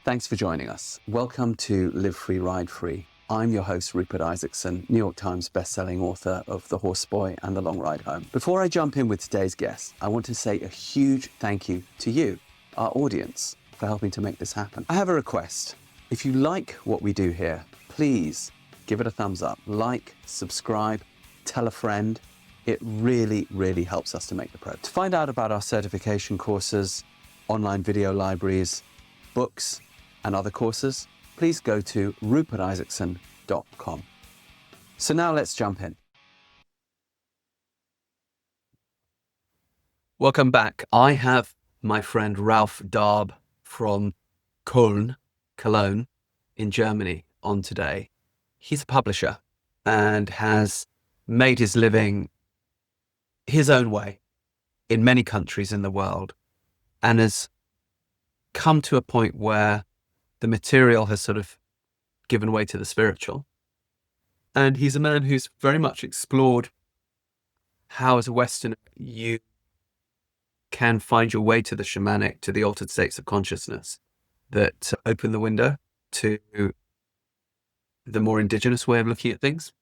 Thanks for joining us. Welcome to Live Free, Ride Free. I'm your host, Rupert Isaacson, New York Times bestselling author of The Horse Boy and The Long Ride Home. Before I jump in with today's guest, I want to say a huge thank you to you, our audience, for helping to make this happen. I have a request. If you like what we do here, please give it a thumbs up, like, subscribe, tell a friend. It really, really helps us to make the progress. To find out about our certification courses, online video libraries, books, and other courses, please go to rupertisaacson.com. So now let's jump in. Welcome back. I have my friend Ralf Daab from Cologne in Germany on today. He's a publisher and has made his living his own way in many countries in the world, and has come to a point where the material has sort of given way to the spiritual. And he's a man who's very much explored how, as a Westerner, you can find your way to the shamanic, to the altered states of consciousness that open the window to the more indigenous way of looking at things,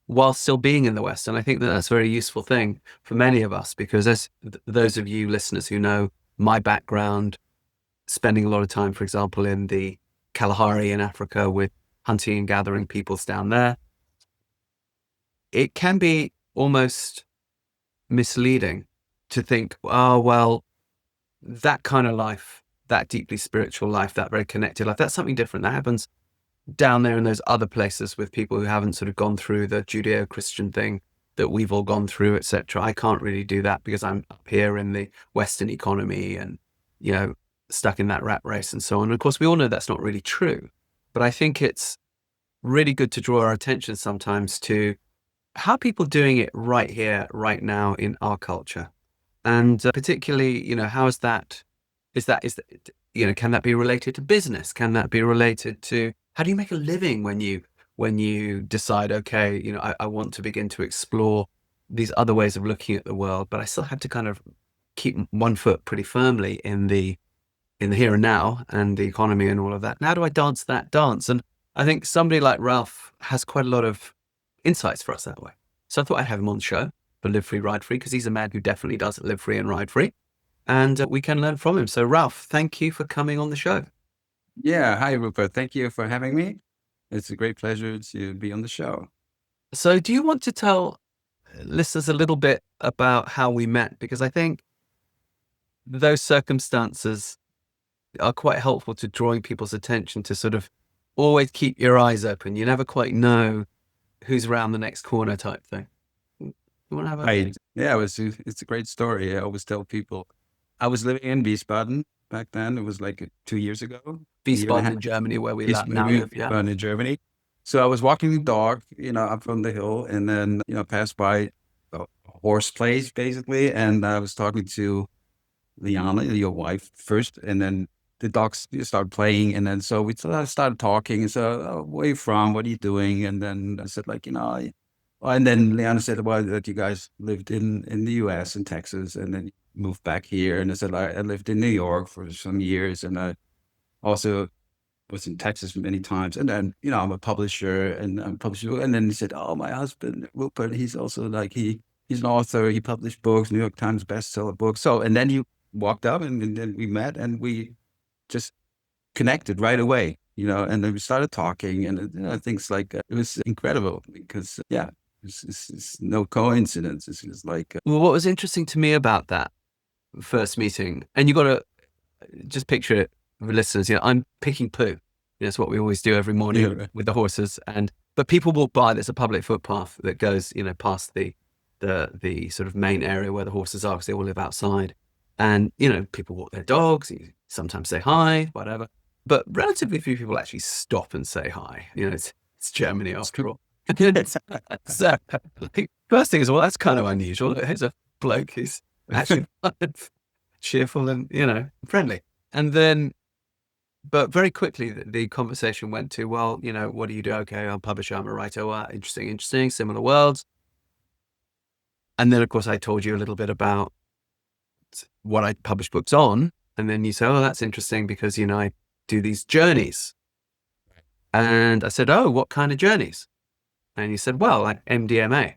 while still being in the West. And I think that that's a very useful thing for many of us, because as those of you listeners who know my background, spending a lot of time, for example, in the Kalahari in Africa with hunting and gathering peoples down there, it can be almost misleading to think, oh, well, that kind of life, that deeply spiritual life, that very connected life, that's something different. That happens down there in those other places with people who haven't sort of gone through the Judeo-Christian thing that we've all gone through, etc. I can't really do that because I'm up here in the Western economy and, stuck in that rat race and so on. And of course, we all know that's not really true. But I think it's really good to draw our attention sometimes to how people are doing it right here, right now in our culture. And particularly, how is that, can that be related to business? Can that be related to, how do you make a living when you decide, okay, I want to begin to explore these other ways of looking at the world, but I still have to kind of keep one foot pretty firmly in the here and now and the economy and all of that. And how do I dance that dance? And I think somebody like Ralf has quite a lot of insights for us that way. So I thought I'd have him on the show for Live Free, Ride Free, because he's a man who definitely does live free and ride free. And we can learn from him. So Ralf, thank you for coming on the show. Yeah. Hi, Rupert. Thank you for having me. It's a great pleasure to be on the show. So do you want to tell listeners a little bit about how we met? Because I think those circumstances are quite helpful to drawing people's attention to sort of always keep your eyes open. You never quite know who's around the next corner type thing. You want to have a... Yeah, it's a great story. I always tell people I was living in Wiesbaden back then. It was like 2 years ago. Wiesbaden in Germany, where we now live. Yeah. Wiesbaden in Germany. So I was walking the dog, up from the hill, and then, passed by a horse place basically. And I was talking to Liana, your wife, first, and then the dogs started playing, and then so we started talking. And so, oh, where are you from? What are you doing? And then I said, and then Liana said, well, that you guys lived in the U.S. in Texas, and then moved back here. And I said, I lived in New York for some years, and I also was in Texas many times. And then, I'm a publisher, and I'm publishing. And then he said, oh, my husband, Rupert, he's also he's an author. He published books, New York Times bestseller books. So, and then he walked up, and then we met, and we just connected right away, and then we started talking, and things like it was incredible because, it's no coincidence. It's just well, what was interesting to me about that first meeting, and you got to just picture it for listeners, I'm picking poo. It's what we always do every morning with the horses. But people walk by, there's a public footpath that goes, past the sort of main area where the horses are, because they all live outside. And, people walk their dogs, you sometimes say hi, whatever. But relatively few people actually stop and say hi. It's Germany after all. So, first thing is, well, that's kind of unusual. Here's a bloke who's actually cheerful and, friendly. And then, but very quickly, the conversation went to, well, what do you do? Okay, I'm a publisher, I'm a writer. Well, interesting, similar worlds. And then, of course, I told you a little bit about what I published books on. And then you say, oh, that's interesting because, I do these journeys. And I said, oh, what kind of journeys? And he said, well, like MDMA.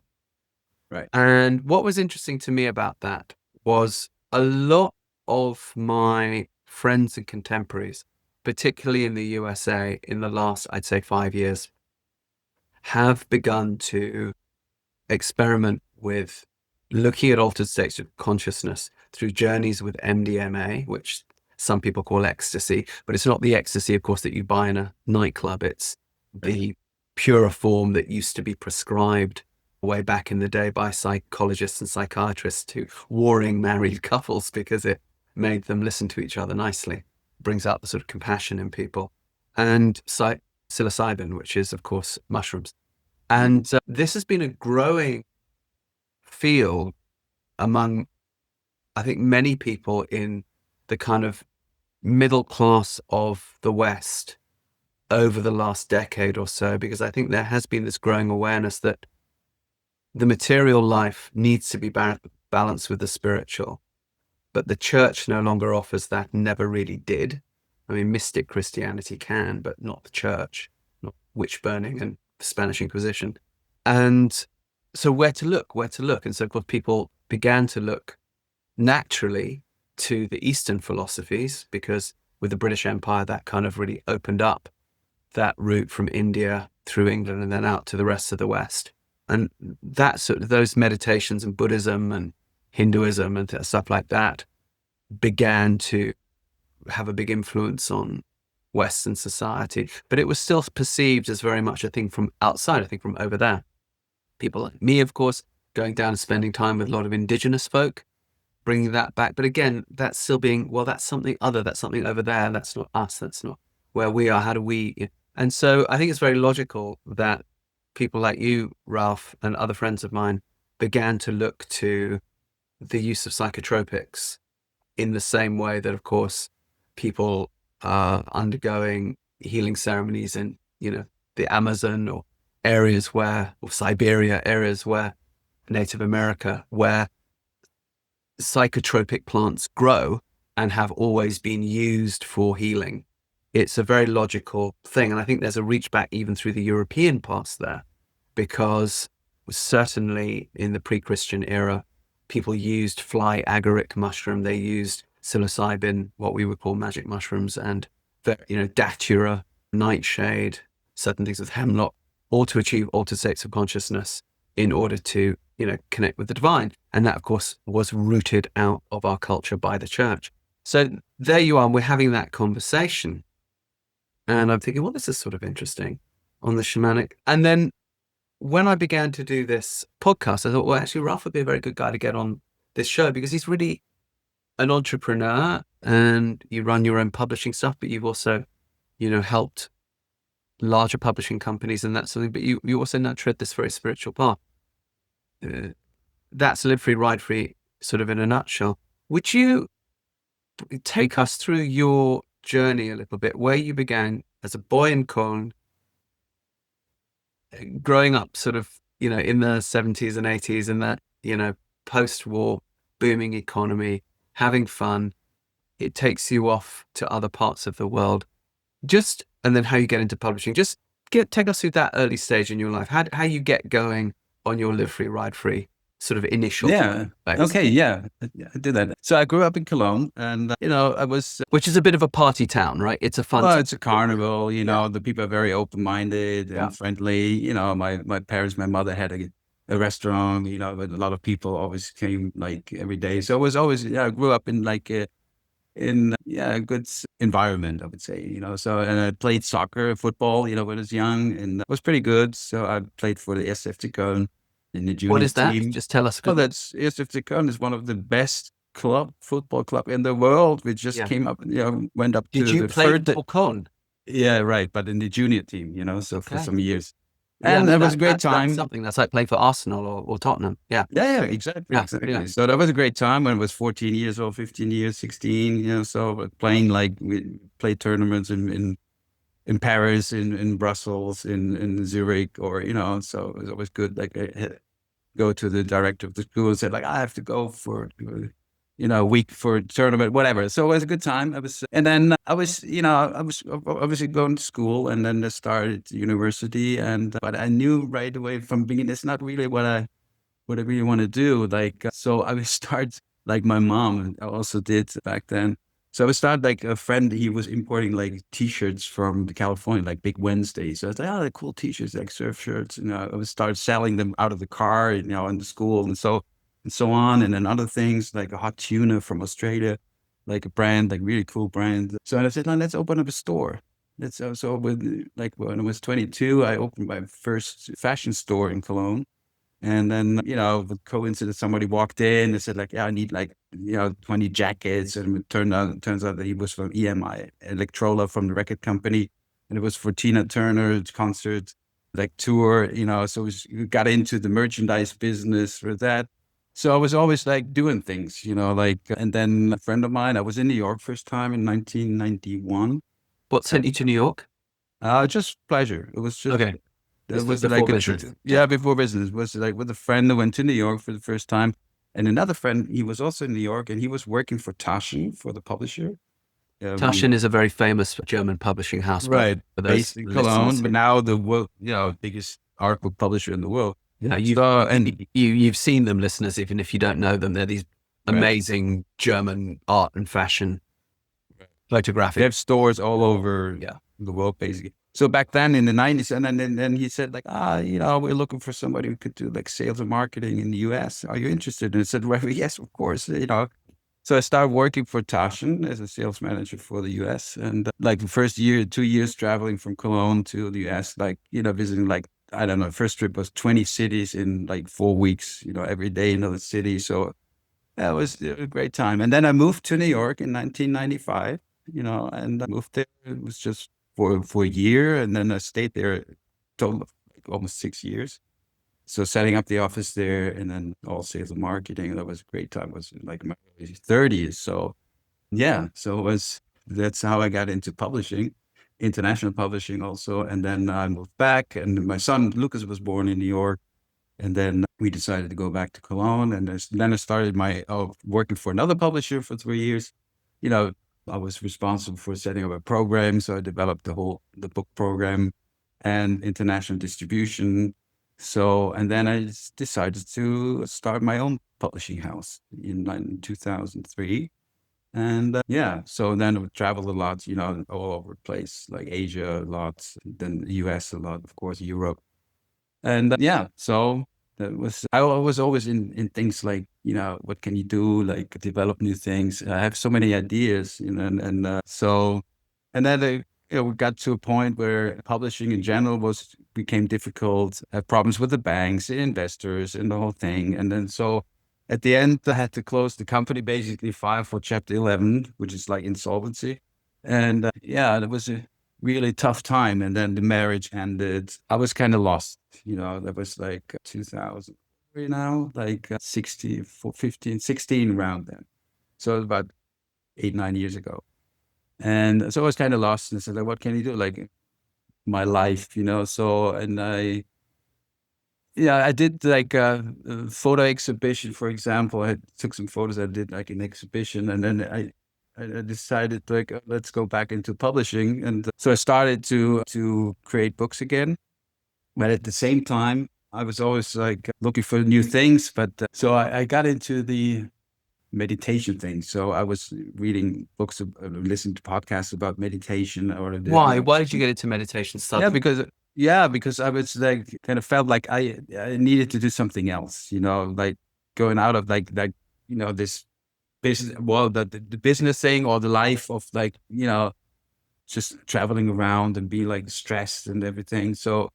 Right. And what was interesting to me about that was a lot of my friends and contemporaries, particularly in the USA in the last, I'd say 5 years, have begun to experiment with looking at altered states of consciousness through journeys with MDMA, which some people call ecstasy, but it's not the ecstasy, of course, that you buy in a nightclub. It's the purer form that used to be prescribed way back in the day by psychologists and psychiatrists to warring married couples because it made them listen to each other nicely, brings out the sort of compassion in people. And psilocybin, which is, of course, mushrooms. And this has been a growing field among, I think, many people in the kind of middle class of the West over the last decade or so, because I think there has been this growing awareness that the material life needs to be balanced with the spiritual, but the church no longer offers that, never really did. I mean, mystic Christianity can, but not the church, not witch burning and the Spanish Inquisition. And so where to look? And so, of course, people began to look naturally to the Eastern philosophies, because with the British Empire, that kind of really opened up that route from India through England and then out to the rest of the West. And that sort of, those meditations and Buddhism and Hinduism and stuff like that began to have a big influence on Western society. But it was still perceived as very much a thing from outside, I think from over there. People like me, of course, going down and spending time with a lot of indigenous folk, bringing that back. But again, that's still being, well, that's something other, that's something over there. That's not us. That's not where we are. How do we? And so I think it's very logical that people like you, Ralf, and other friends of mine began to look to the use of psychotropics in the same way that, of course, people are undergoing healing ceremonies in, the Amazon or areas where, or Siberia, areas where Native America, where psychotropic plants grow and have always been used for healing. It's a very logical thing. And I think there's a reach back even through the European past there, because certainly in the pre-Christian era, people used fly agaric mushroom. They used psilocybin, what we would call magic mushrooms, and datura, nightshade, certain things with hemlock, all to achieve altered states of consciousness in order to, connect with the divine. And that, of course, was rooted out of our culture by the church. So there you are, and we're having that conversation. And I'm thinking, well, this is sort of interesting on the shamanic. And then when I began to do this podcast, I thought, well, actually, Ralf would be a very good guy to get on this show, because he's really an entrepreneur and you run your own publishing stuff, but you've also, helped larger publishing companies and that sort of thing. But you also now tread this very spiritual path. That's Live Free, Ride Free, sort of in a nutshell. Would you take us through your journey a little bit, where you began as a boy in Cologne, growing up sort of, in the 70s and 80s, and that, post-war booming economy, having fun, it takes you off to other parts of the world, and then how you get into publishing. Take us through that early stage in your life, how you get going on your Live Free, Ride Free sort of initial. Yeah. phase. Okay. Yeah. I did that. So I grew up in Cologne, and I was. Which is a bit of a party town, right? It's a fun. Well, it's a carnival. The people are very open-minded and friendly. My parents, my mother had a restaurant. With a lot of people always came like every day. So it was always. I grew up in like a good environment, I would say. So, and I played soccer, football. When I was young, and it was pretty good. So I played for the SFC Köln in the junior What is that? team. Just tell us. Oh, that's SFC Köln is one of the best football club in the world. We just came up, went up to Did you the play third. for Cologne? Yeah, right. But in the junior team, so for Okay. some years. Yeah, And that was a great that's time. something that's like playing for Arsenal or Tottenham. Yeah. Yeah, exactly. Yeah, Exactly. yeah. So that was a great time when I was 14 years old, 15 years, 16, so playing, like we played tournaments in Paris, in Brussels, in Zurich, or, so it was always good. Like I go to the director of the school and said, like, I have to go for a week for a tournament, whatever. So it was a good time. And then I was, I was obviously going to school, and then I started university, but I knew right away from the beginning, it's not really what I really want to do. So I would start like my mom also did back then. So I would start like a friend, he was importing like t-shirts from California, like Big Wednesday. So I was like, oh, they're cool t-shirts, like surf shirts. I would start selling them out of the car, in the school and so on. And then other things like a hot tuna from Australia, like a brand, like really cool brand. So I said, no, let's open up a store. So with like when I was 22, I opened my first fashion store in Cologne. And then, with coincidence, somebody walked in and said like, yeah, I need like, 20 jackets. And turns out that he was from EMI, Electrola from the record company. And it was for Tina Turner's concert, like tour, so we got into the merchandise business for that. So I was always like doing things, and then a friend of mine, I was in New York first time in 1991. What sent you to New York? Just pleasure. It was just Okay. It This was was like before business. before business. It was like with a friend who went to New York for the first time, and another friend. He was also in New York, and he was working for Taschen, for the publisher. Taschen is a very famous German publishing house, Right, for those based in listeners. Cologne, but now the world, biggest art book publisher in the world. Yeah, And you've seen them, listeners, even if you don't know them. They're these right, amazing German art and fashion they photographic. have stores all over Yeah. the world, basically. So back then in the 90s, and then he said like, we're looking for somebody who could do like sales and marketing in the US. Are you interested? And I said, well, yes, of course. So I started working for Taschen as a sales manager for the US. And like the first year, 2 years traveling from Cologne to the US, like, visiting like, I don't know, first trip was 20 cities in like 4 weeks, every day another city. So that was a great time. And then I moved to New York in 1995, and I moved there. It was just for a year. And then I stayed there a total of like almost 6 years. So setting up the office there and then all sales and marketing, that was a great time. It was like my early 30s. So yeah, that's how I got into publishing, international publishing also. And then I moved back, and my son Lucas was born in New York. And then we decided to go back to Cologne. And then I started working for another publisher for 3 years. You know, I was responsible for setting up a program. So I developed the book program and international distribution. So, and then I decided to start my own publishing house in 2003. And so then I would travel a lot, all over the place, like Asia a lot, then the US a lot, of course, Europe. And so I was always in things like, what can you do? Like develop new things. I have so many ideas, and then we got to a point where publishing in general became difficult. I had problems with the banks, the investors, and the whole thing. And then so at the end, I had to close the company, basically file for Chapter 11, which is like insolvency. And it was a really tough time. And then the marriage ended. I was kind of lost, that was like 2000 now, like 15, 16 around then. So it was about 8, 9 years ago. And so I was kind of lost and said, like, what can you do? Like my life, so, and I did like a photo exhibition, for example. I took some photos. I did like an exhibition, and then I decided like let's go back into publishing, and so I started to create books again. But at the same time, I was always like looking for new things. But so I got into the meditation thing. So I was reading books, listening to podcasts about meditation, or Why? Why did you get into meditation yeah, suddenly? because I was like kind of felt like I needed to do something else, like going out of like this business, well, the business thing or the life of like, just traveling around and being like stressed and everything. So,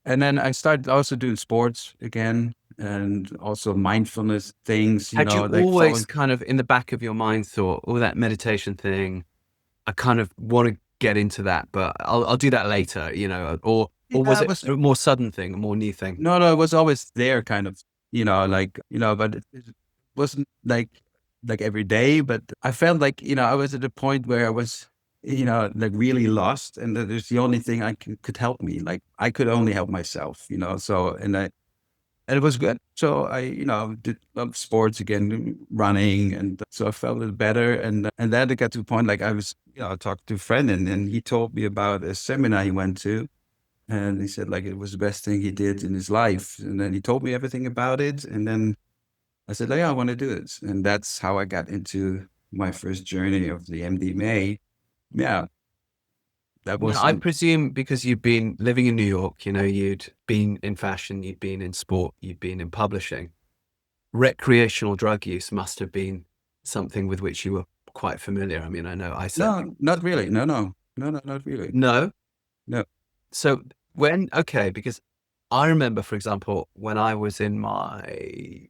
and then I started also doing sports again, and also mindfulness things, Had you like always following. kind of in the back of your mind thought, oh, that meditation thing, I kind of want to get into that, but I'll do that later, or was Yeah, it it was a more sudden thing, a more new thing? no, it was always there, kind of, like but it wasn't like every day. But I felt like I was at a point where I was like really lost, and that there's the only thing could help me. Like I could only help myself, So And it was good. So I, did love sports again, running, and so I felt a little better. And then it got to a point like I was, talking to a friend, and he told me about a seminar he went to, and he said like it was the best thing he did in his life. And then he told me everything about it, and then I said, like, yeah, I want to do it, and that's how I got into my first journey of the MDMA. Yeah, that Now, was I presume because you've been living in New York, you'd been in fashion, you'd been in sport, you'd been in publishing. Recreational drug use must have been something with which you were quite familiar. I mean, I know I certainly. no, not really. No, not really. No. No. So because I remember, for example, when I was in my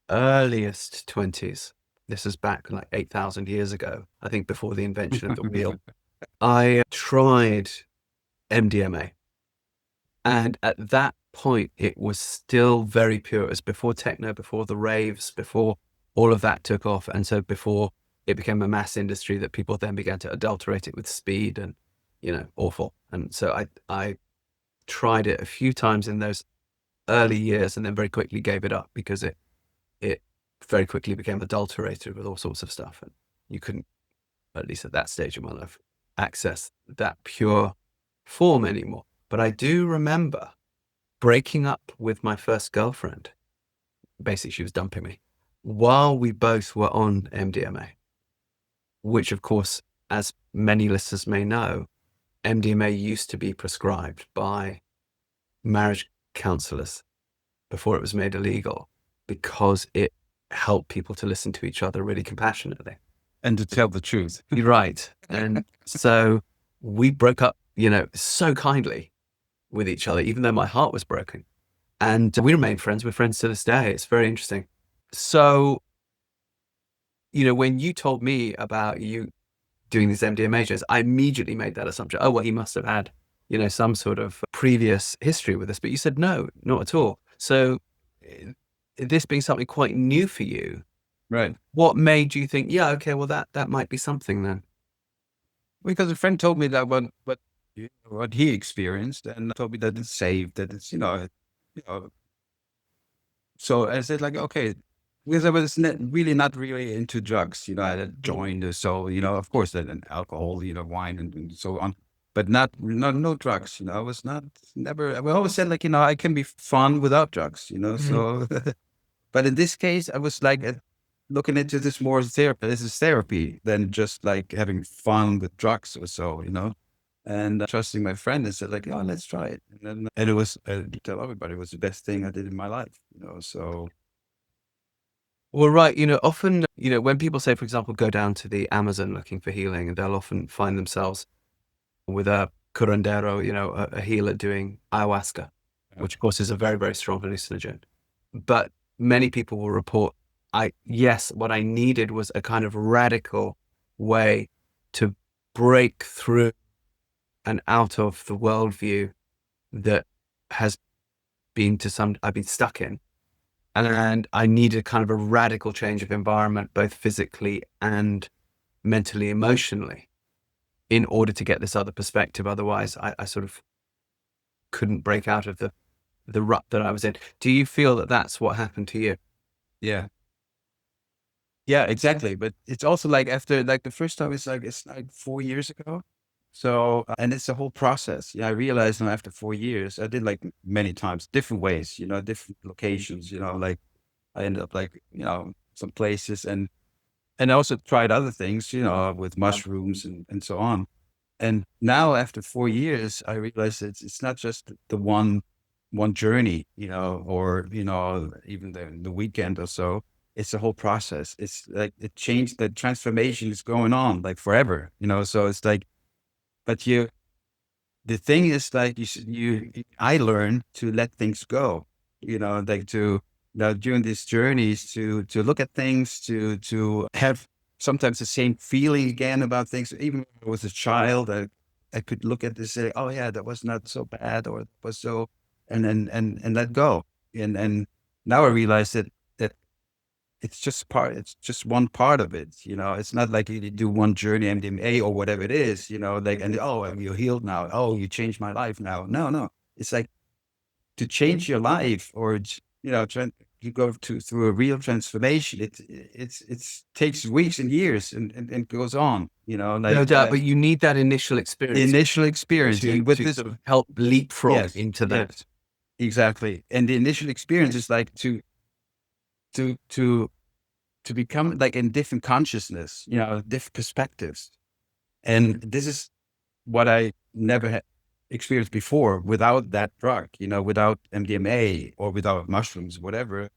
earliest 20s, this is back like 8,000 years ago, I think before the invention of the wheel, I tried MDMA. And at that point, it was still very pure. It was before techno, before the raves, before all of that took off. And so before it became a mass industry that people then began to adulterate it with speed and, awful. And so I tried it a few times in those early years and then very quickly gave it up because it very quickly became adulterated with all sorts of stuff. And you couldn't, at least at that stage of my life, access that pure form anymore. But I do remember breaking up with my first girlfriend. Basically, she was dumping me while we both were on MDMA, which, of course, as many listeners may know, MDMA used to be prescribed by marriage counselors before it was made illegal because it helped people to listen to each other really compassionately. And to tell the truth. You're right. And so we broke up, so kindly with each other, even though my heart was broken. And we remain friends. We're friends to this day. It's very interesting. So, when you told me about you doing these MDMA shows, I immediately made that assumption. Oh, well, he must have had, some sort of previous history with this. But you said, no, not at all. So this being something quite new for you, Right. what made you think, yeah, okay, well, that might be something then? Because a friend told me that what he experienced and told me that it's safe, that it's, so I said like, okay, because I was really not really into drugs, I had joined, so, of course, then alcohol, wine and so on, but no drugs, I was never, I always said like, I can be fun without drugs, so, but in this case, I was like, looking into this more as therapy. This is therapy than just like having fun with drugs or so, and trusting my friend and said like, oh, let's try it. And it was, to tell everybody, it was the best thing I did in my life, so. Well, right. Often, when people say, for example, go down to the Amazon looking for healing, and they'll often find themselves with a curandero, a healer doing ayahuasca, which of course is a very, very strong hallucinogen. But many people will report, what I needed was a kind of radical way to break through and out of the worldview that has I've been stuck in. And I needed kind of a radical change of environment, both physically and mentally, emotionally, in order to get this other perspective. Otherwise, I sort of couldn't break out of the rut that I was in. Do you feel that that's what happened to you? Yeah. Yeah, exactly. But it's also like after like the first time, it's like 4 years ago. So, and it's a whole process. Yeah, I realized now after 4 years, I did like many times, different ways, different locations, like I ended up like, some places and I also tried other things, with mushrooms and so on. And now after 4 years, I realized it's not just the one journey, or, even the weekend or so. It's a whole process. It's like it changed, the transformation is going on like forever, so it's like, but the thing is like I learned to let things go, like to during these journeys to look at things, to have sometimes the same feeling again about things. Even when I was a child, I could look at this and say, oh yeah, that was not so bad, or it was so, and let go. And now I realize that it's just one part of it, it's not like you do one journey, MDMA or whatever it is, like, and oh, you're healed now. Oh, you changed my life now. No, it's like to change your life, or you go through a real transformation, it takes weeks and years, and goes on, No like doubt, but you need that initial experience initial experience. to And with to this, sort of help leapfrog yes, into that. yes, exactly. And the initial experience is like to to to become like in different consciousness, different perspectives. And this is what I never had experienced before without that drug, without MDMA or without mushrooms, whatever.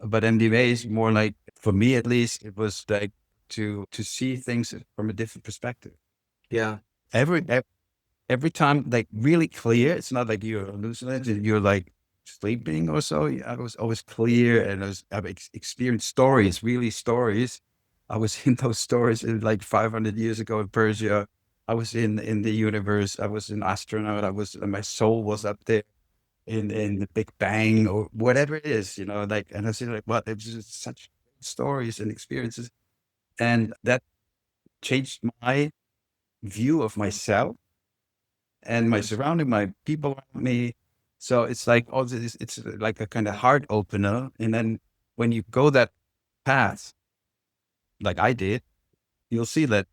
But MDMA is more like, for me at least, it was like to see things from a different perspective. Yeah. Every time, like really clear. It's not like you're hallucinating, you're like sleeping or so. I was always clear, and I've experienced stories, really stories. I was in those stories like 500 years ago in Persia. I was in the universe. I was an astronaut. My soul was up there in the Big Bang or whatever it is, like, and I was like, well, it was just such stories and experiences. And that changed my view of myself and my surrounding, my people around me. So it's like all this, it's like a kind of heart opener. And then when you go that path, like I did, you'll see that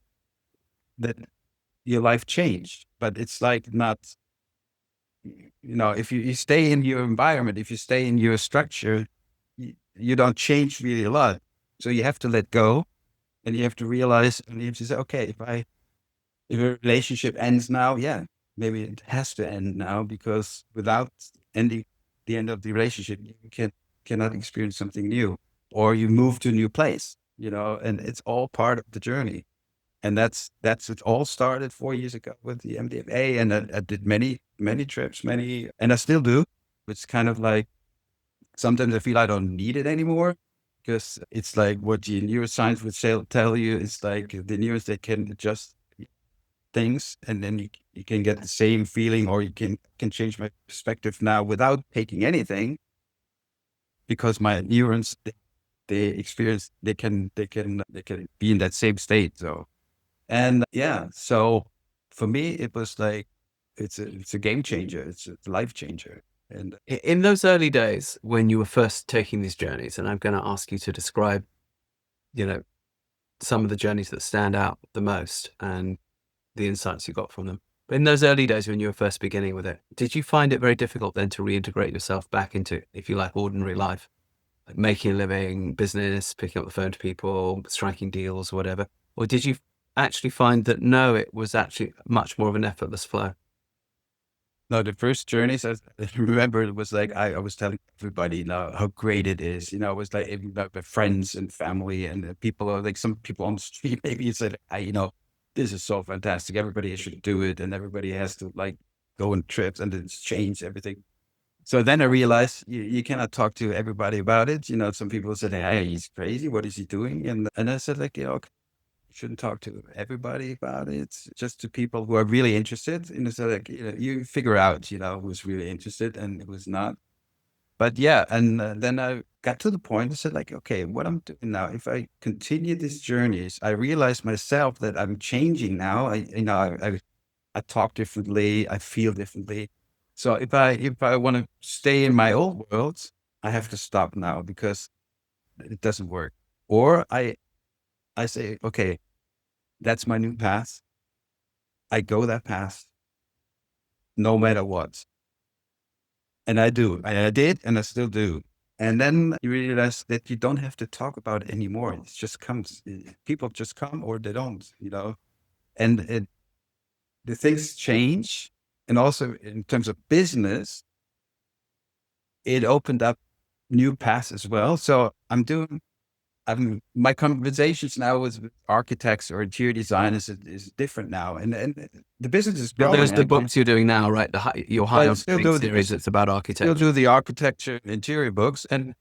your life changed. But it's like not, if you stay in your environment, if you stay in your structure, you don't change really a lot. So you have to let go, and you have to realize, and you have to say, okay, if a relationship ends now, yeah, maybe it has to end now, because without ending the end of the relationship, you cannot experience something new, or you move to a new place, and it's all part of the journey. And that's it. All started 4 years ago with the MDMA, and I did many trips, and I still do. It's kind of like sometimes I feel I don't need it anymore, because it's like what the neuroscience would tell you. It's like the neurons, they can adjust things, and then you can get the same feeling, or you can change my perspective now without taking anything, because my neurons, they experience, they can be in that same state. So, and yeah, so for me, it was like, it's a game changer. It's a life changer. And In those early days when you were first taking these journeys, and I'm going to ask you to describe, you know, some of the journeys that stand out the most and the insights you got from them. But in those early days when you were first beginning with it, did you find it very difficult then to reintegrate yourself back into, if you like, ordinary life, like making a living, business, picking up the phone to people, striking deals, whatever? Or did you actually find that no, it was actually much more of an effortless flow? no, the first journeys, I remember it was like, I was telling everybody, how great it is. It was like, even like my friends and family, and people are like, some people on the street, maybe said, this is so fantastic. Everybody should do it. And everybody has to like go on trips, and it's changed everything. So then I realized you cannot talk to everybody about it. Some people said, hey, he's crazy. What is he doing? And I said, like, shouldn't talk to everybody about it, just to people who are really interested. So like, you figure out, who's really interested and who's not. But yeah, and then I got to the point. I said, like, okay, what I'm doing now, if I continue these journeys, I realize myself that I'm changing now. I talk differently. I feel differently. So if I want to stay in my old world, I have to stop now, because it doesn't work. Or I say, okay, that's my new path. I go that path no matter what. And I do. And I did, and I still do. And then you realize that you don't have to talk about it anymore. It just comes. People just come, or they don't. And the things change. And also in terms of business, it opened up new paths as well. So my conversations now with architects or interior designers is different now, and the business is Now, growing. there's the books you're doing now, right? Your high I on still do series that's about still architecture. do the architecture interior books, and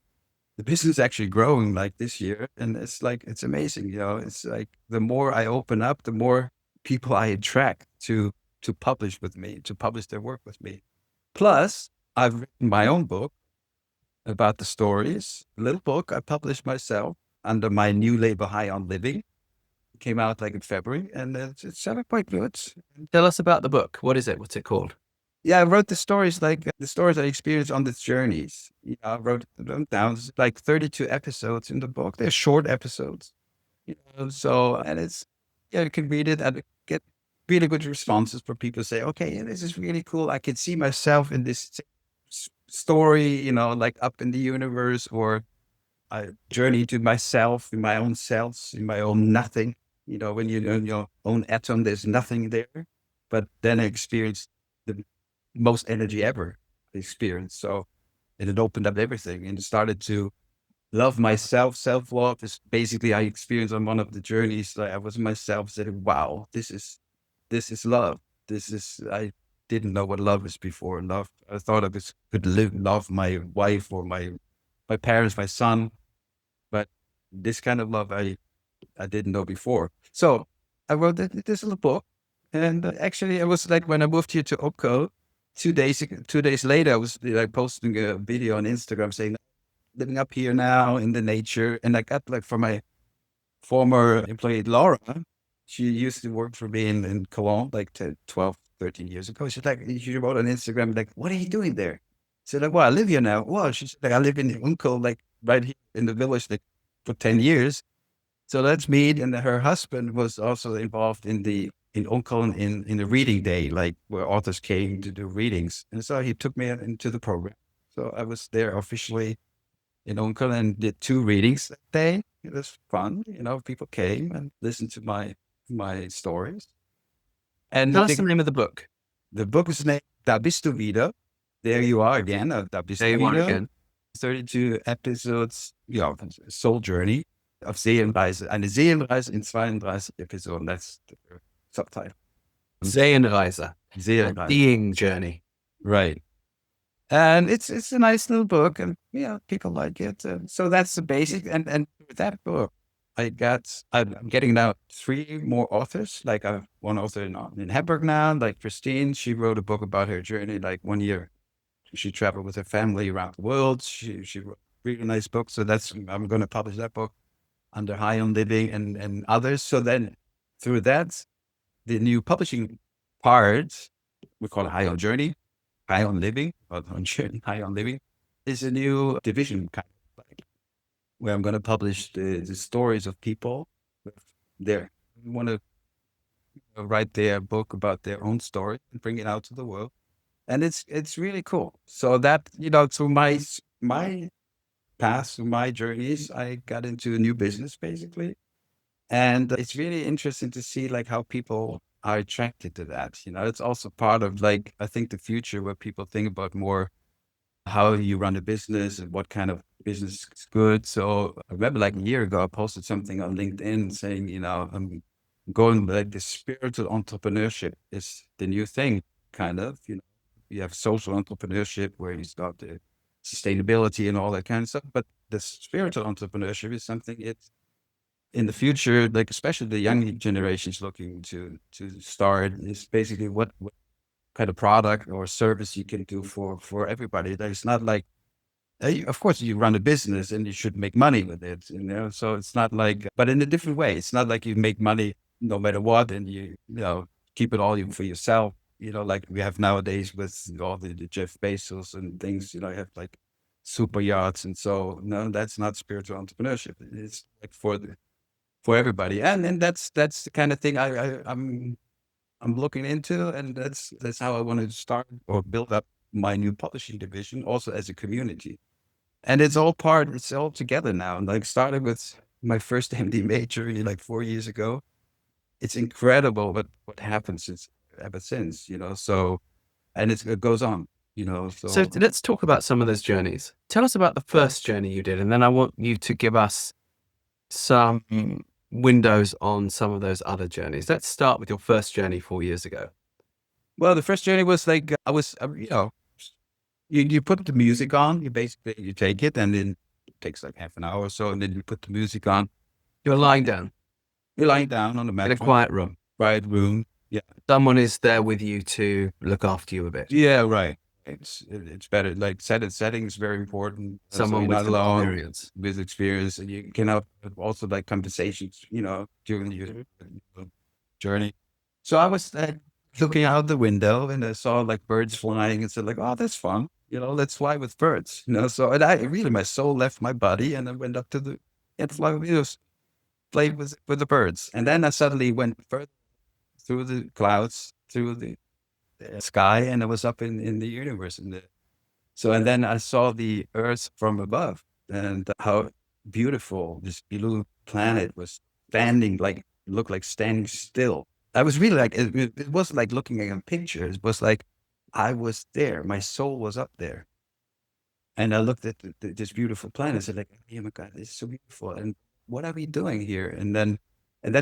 the business is actually growing like this year, and it's like, it's amazing. It's like the more I open up, the more people I attract to publish with me, to publish their work with me. Plus, I've written my own book about the stories. A little book I published myself under my new label, High on Living. It came out like in February, and it's selling quite good. Tell us about the book. What is it? What's it called? Yeah, I wrote the stories, like the stories I experienced on the journeys. I wrote them down. It's like 32 episodes in the book. They're short episodes, so, and it's, yeah, you can read it and get really good responses for people to say, okay, yeah, this is really cool. I can see myself in this story, like up in the universe, or I journey to myself, in my own cells, in my own nothing. When you're in your own atom, there's nothing there. But then I experienced the most energy ever experienced. So, and it opened up everything and started to love myself. Self-love is basically I experienced on one of the journeys. Like I was myself, said, wow, this is love. I didn't know what love is before. Love, I thought I could love my wife or my parents, my son, but this kind of love I didn't know before. So I wrote this little book, and actually it was like when I moved here to Opco, 2 days later, I was like posting a video on Instagram saying, living up here now in the nature. And I got like from my former employee, Laura, she used to work for me in Cologne, like 10, 12, 13 years ago. She's like, she wrote on Instagram, like, what are you doing there? I said, like, well, I live here now. Well, she said, like, I live in Uncle, like right here in the village, like for 10 years. So let's meet. And her husband was also involved in Uncle in the reading day, like where authors came to do readings. And so he took me into the program. So I was there officially in Uncle and did 2 readings that day. It was fun. People came and listened to my stories. And Tell us the name of the book. the book is named Da bist du wieder. There you are again. Da bist There du you are wieder. again. 32 episodes, Soul Journey auf Seelenreise. Eine Seelenreise in 32 Episoden. That's the subtitle. Seelenreise, a Seelenreise. being journey. Right. And it's a nice little book, and people like it. So that's the basic. And with that book, I'm getting now 3 more authors. Like I have one author in Hamburg now, like Christine. She wrote a book about her journey, like 1 year. She traveled with her family around the world. She wrote a really nice book. So I'm going to publish that book under High on Living and others. So then through that, the new publishing part, we call it High on Journey. High on Living, or on Journey, High on Living, is a new division kind of like where I'm going to publish the stories of people with who want to write their book about their own story and bring it out to the world. And it's really cool. So that, through my path, through my journeys, I got into a new business basically. And it's really interesting to see like how people are attracted to that. It's also part of like, I think the future where people think about more how you run a business and what kind of business is good. So I remember like a year ago, I posted something on LinkedIn saying, I'm going like the spiritual entrepreneurship is the new thing, kind of. You have social entrepreneurship where you got the sustainability and all that kind of stuff. But the spiritual entrepreneurship is something it's in the future, like especially the young generations looking to start, is basically what kind of product or service you can do for everybody. There's not like, of course, you run a business and you should make money with it, So it's not like, but in a different way. It's not like you make money no matter what, and keep it all for yourself. Like we have nowadays with all the Jeff Bezos and things. You have like super yachts, and so no, that's not spiritual entrepreneurship. It's like for everybody, and that's the kind of thing I'm looking into, and that's how I wanted to start or build up my new publishing division, also as a community. And it's all together now. And like started with my first MD major like 4 years ago. It's incredible what happens ever since, So, and it goes on, So So let's talk about some of those journeys. Tell us about the first journey you did, and then I want you to give us some windows on some of those other journeys. Let's start with your first journey 4 years ago. well, the first journey was like I was, you put the music on. You take it, and then it takes like half an hour or so, and then you put the music on. You're lying down You're lying down on the in mat, a quiet room. quiet room. Yeah, Someone is there with you to look after you a bit. yeah, right. It's better. Like setting is very important. So Someone you're with not some alone experience. with experience, and you can have also like conversations, during your journey. So I was looking out the window and I saw like birds flying and said like, oh, that's fun. Let's fly with birds. So and I really, my soul left my body and I went up to the and fly with played with the birds. And then I suddenly went further through the clouds, through the sky, and I was up in the universe. And then I saw the Earth from above and how beautiful this blue planet was standing, looked like standing still. I was really like, it wasn't like looking at a picture. It was like I was there. My soul was up there. And I looked at this beautiful planet. I said like, oh my God, this is so beautiful. And what are we doing here? And then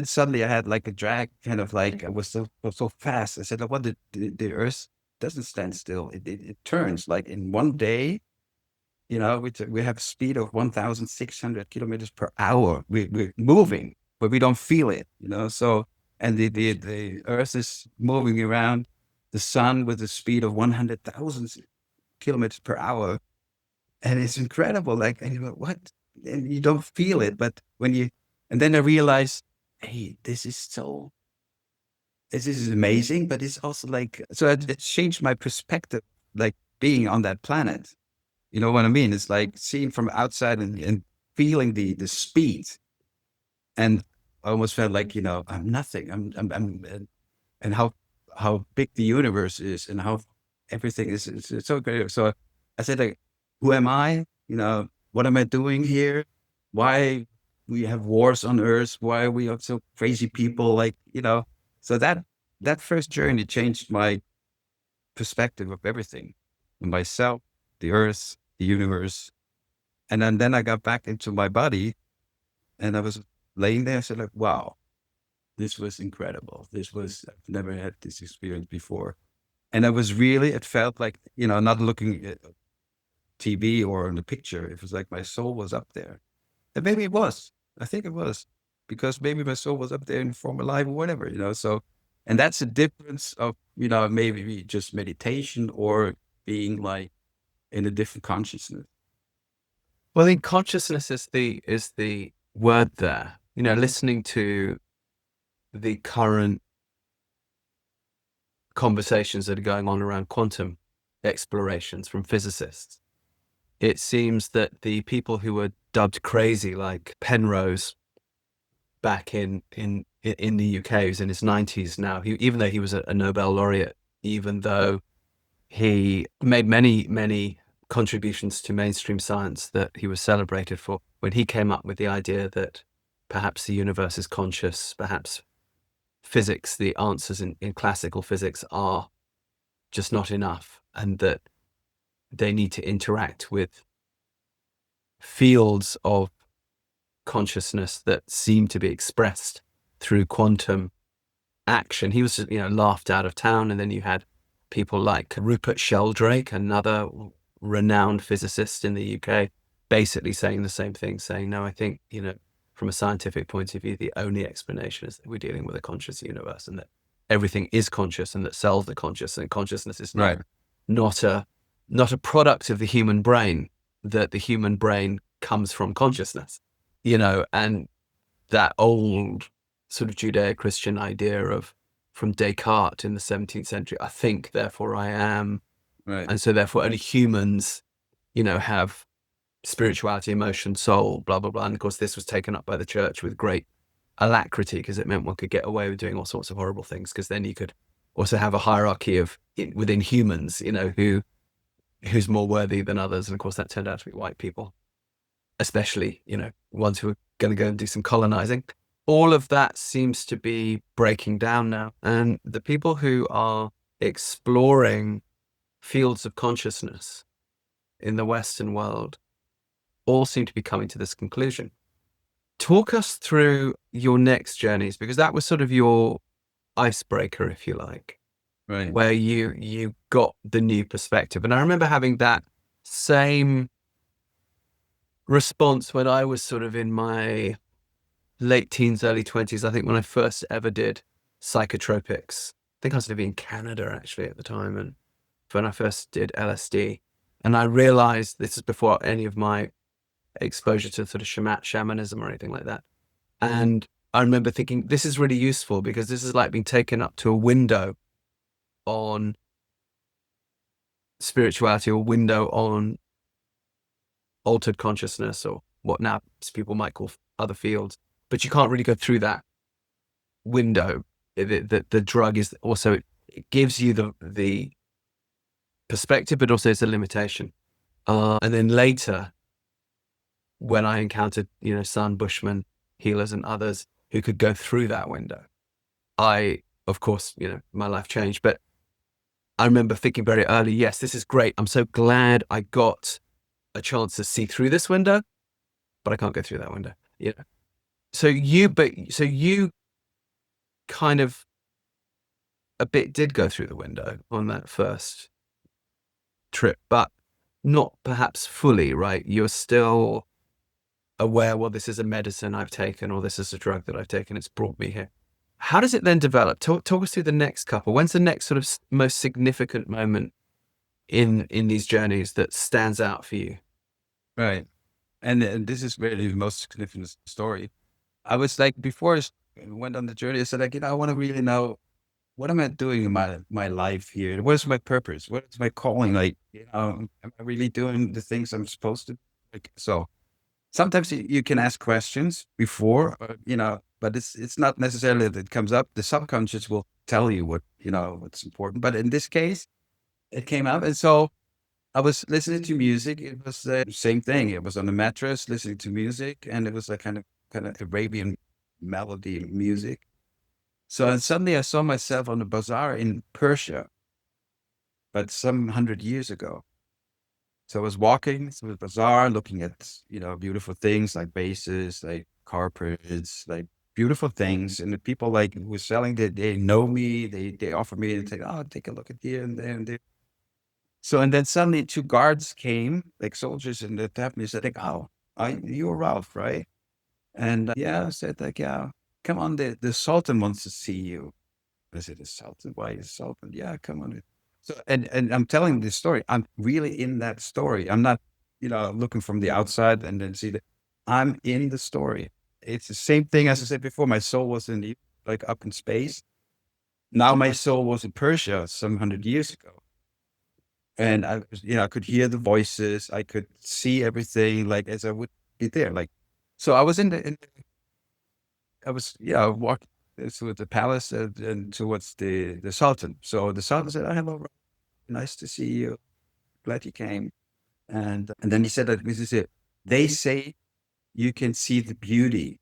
suddenly I had like a drag, kind of like I was so fast. I said, like, what the Earth doesn't stand still. It turns like in one day. We have a speed of 1,600 kilometers per hour. We're moving, but we don't feel it. So and the Earth is moving around the sun with a speed of 100,000 kilometers per hour, and it's incredible. Like, and you go, what? And you don't feel it, but and then I realized, hey, this is amazing, but it's also like, so it changed my perspective, like being on that planet. You know what I mean? It's like seeing from outside and feeling the speed, and I almost felt like I'm nothing. And how big the universe is, and how everything is. It's so great. So I said, like, who am I? What am I doing here? Why we have wars on Earth? Why we are so crazy people? Like, so that first journey changed my perspective of everything, myself, the Earth, the universe. And then I got back into my body and I was laying there. I said like, wow, this was incredible. I've never had this experience before. And it felt like, not looking at TV or in the picture. It was like my soul was up there. And maybe it was. I think it was because maybe my soul was up there in former life or whatever, So, and that's a difference of, maybe just meditation or being like in a different consciousness. Well, I think consciousness is the word there. Listening to the current conversations that are going on around quantum explorations from physicists, it seems that the people who were dubbed crazy, like Penrose, back in the UK, who's in his 90s now, even though he was a Nobel laureate, even though he made many contributions to mainstream science that he was celebrated for, when he came up with the idea that perhaps the universe is conscious, perhaps physics, the answers in classical physics are just not enough, and that they need to interact with fields of consciousness that seem to be expressed through quantum action. He was, laughed out of town. And then you had people like Rupert Sheldrake, another renowned physicist in the UK, basically saying the same thing, saying, no, I think, from a scientific point of view, the only explanation is that we're dealing with a conscious universe and that everything is conscious and that cells are conscious and consciousness is not a product of the human brain, that the human brain comes from consciousness, and that old sort of Judeo-Christian idea of from Descartes in the 17th century, I think, therefore I am. Right. And so therefore only humans, have spirituality, emotion, soul, blah, blah, blah. And of course, this was taken up by the church with great alacrity because it meant one could get away with doing all sorts of horrible things, because then you could also have a hierarchy within humans, who's more worthy than others. And of course, that turned out to be white people, especially, ones who are going to go and do some colonizing. All of that seems to be breaking down now. And the people who are exploring fields of consciousness in the Western world all seem to be coming to this conclusion. Talk us through your next journeys, because that was sort of your icebreaker, if you like, Right. where you got the new perspective. And I remember having that same response when I was sort of in my late teens, early 20s. I think when I first ever did psychotropics, I think I was living in Canada actually at the time, and when I first did LSD, and I realized this is before any of my exposure to sort of shamanism or anything like that. And I remember thinking, this is really useful because this is like being taken up to a window on spirituality or window on altered consciousness or what now people might call other fields, but you can't really go through that window. The drug is also, it gives you the perspective, but also it's a limitation. And then later, when I encountered, Sun, Bushman, healers and others who could go through that window, of course, my life changed. But I remember thinking very early, yes, this is great. I'm so glad I got a chance to see through this window, but I can't go through that window. So you kind of a bit did go through the window on that first trip, but not perhaps fully, right? You're still aware, well, this is a medicine I've taken, or this is a drug that I've taken. It's brought me here. How does it then develop? Talk us through the next couple. When's the next sort of most significant moment in these journeys that stands out for you? Right. And this is really the most significant story. I was like, before I went on the journey, I said, like, I want to really know, what am I doing in my life here? What is my purpose? What is my calling? Like, am I really doing the things I'm supposed to? Like, so sometimes you can ask questions before, but it's not necessarily that it comes up. The subconscious will tell you what's important. But in this case, it came up. And so I was listening to music. It was the same thing. It was on the mattress listening to music, and it was like kind of Arabian melody music. So and suddenly I saw myself on a bazaar in Persia, but some 100 years ago. So I was walking through the bazaar, looking at beautiful things like vases, like carpets, like beautiful things, and the people like who were selling, they know me. They offer me and say, "Oh, take a look at here and there and there." So and then suddenly two guards came, like soldiers, and they tapped me and said, like, "Oh, you're Ralf, right?" And yeah, I said, like, "Yeah, come on, the Sultan wants to see you." I said, "The Sultan? Why the Sultan?" "Yeah, come on." So and I'm telling this story. I'm really in that story. I'm not, looking from the outside and then see that I'm in the story. It's the same thing as I said before. My soul was like up in space. Now my soul was in Persia some 100 years ago. And I could hear the voices. I could see everything like as I would be there. Like, so I was I was, walking through the palace and towards the Sultan. So the Sultan said, "Oh, hello, Ralph. Nice to see you. Glad you came." And then he said that this is it. "They say you can see the beauty.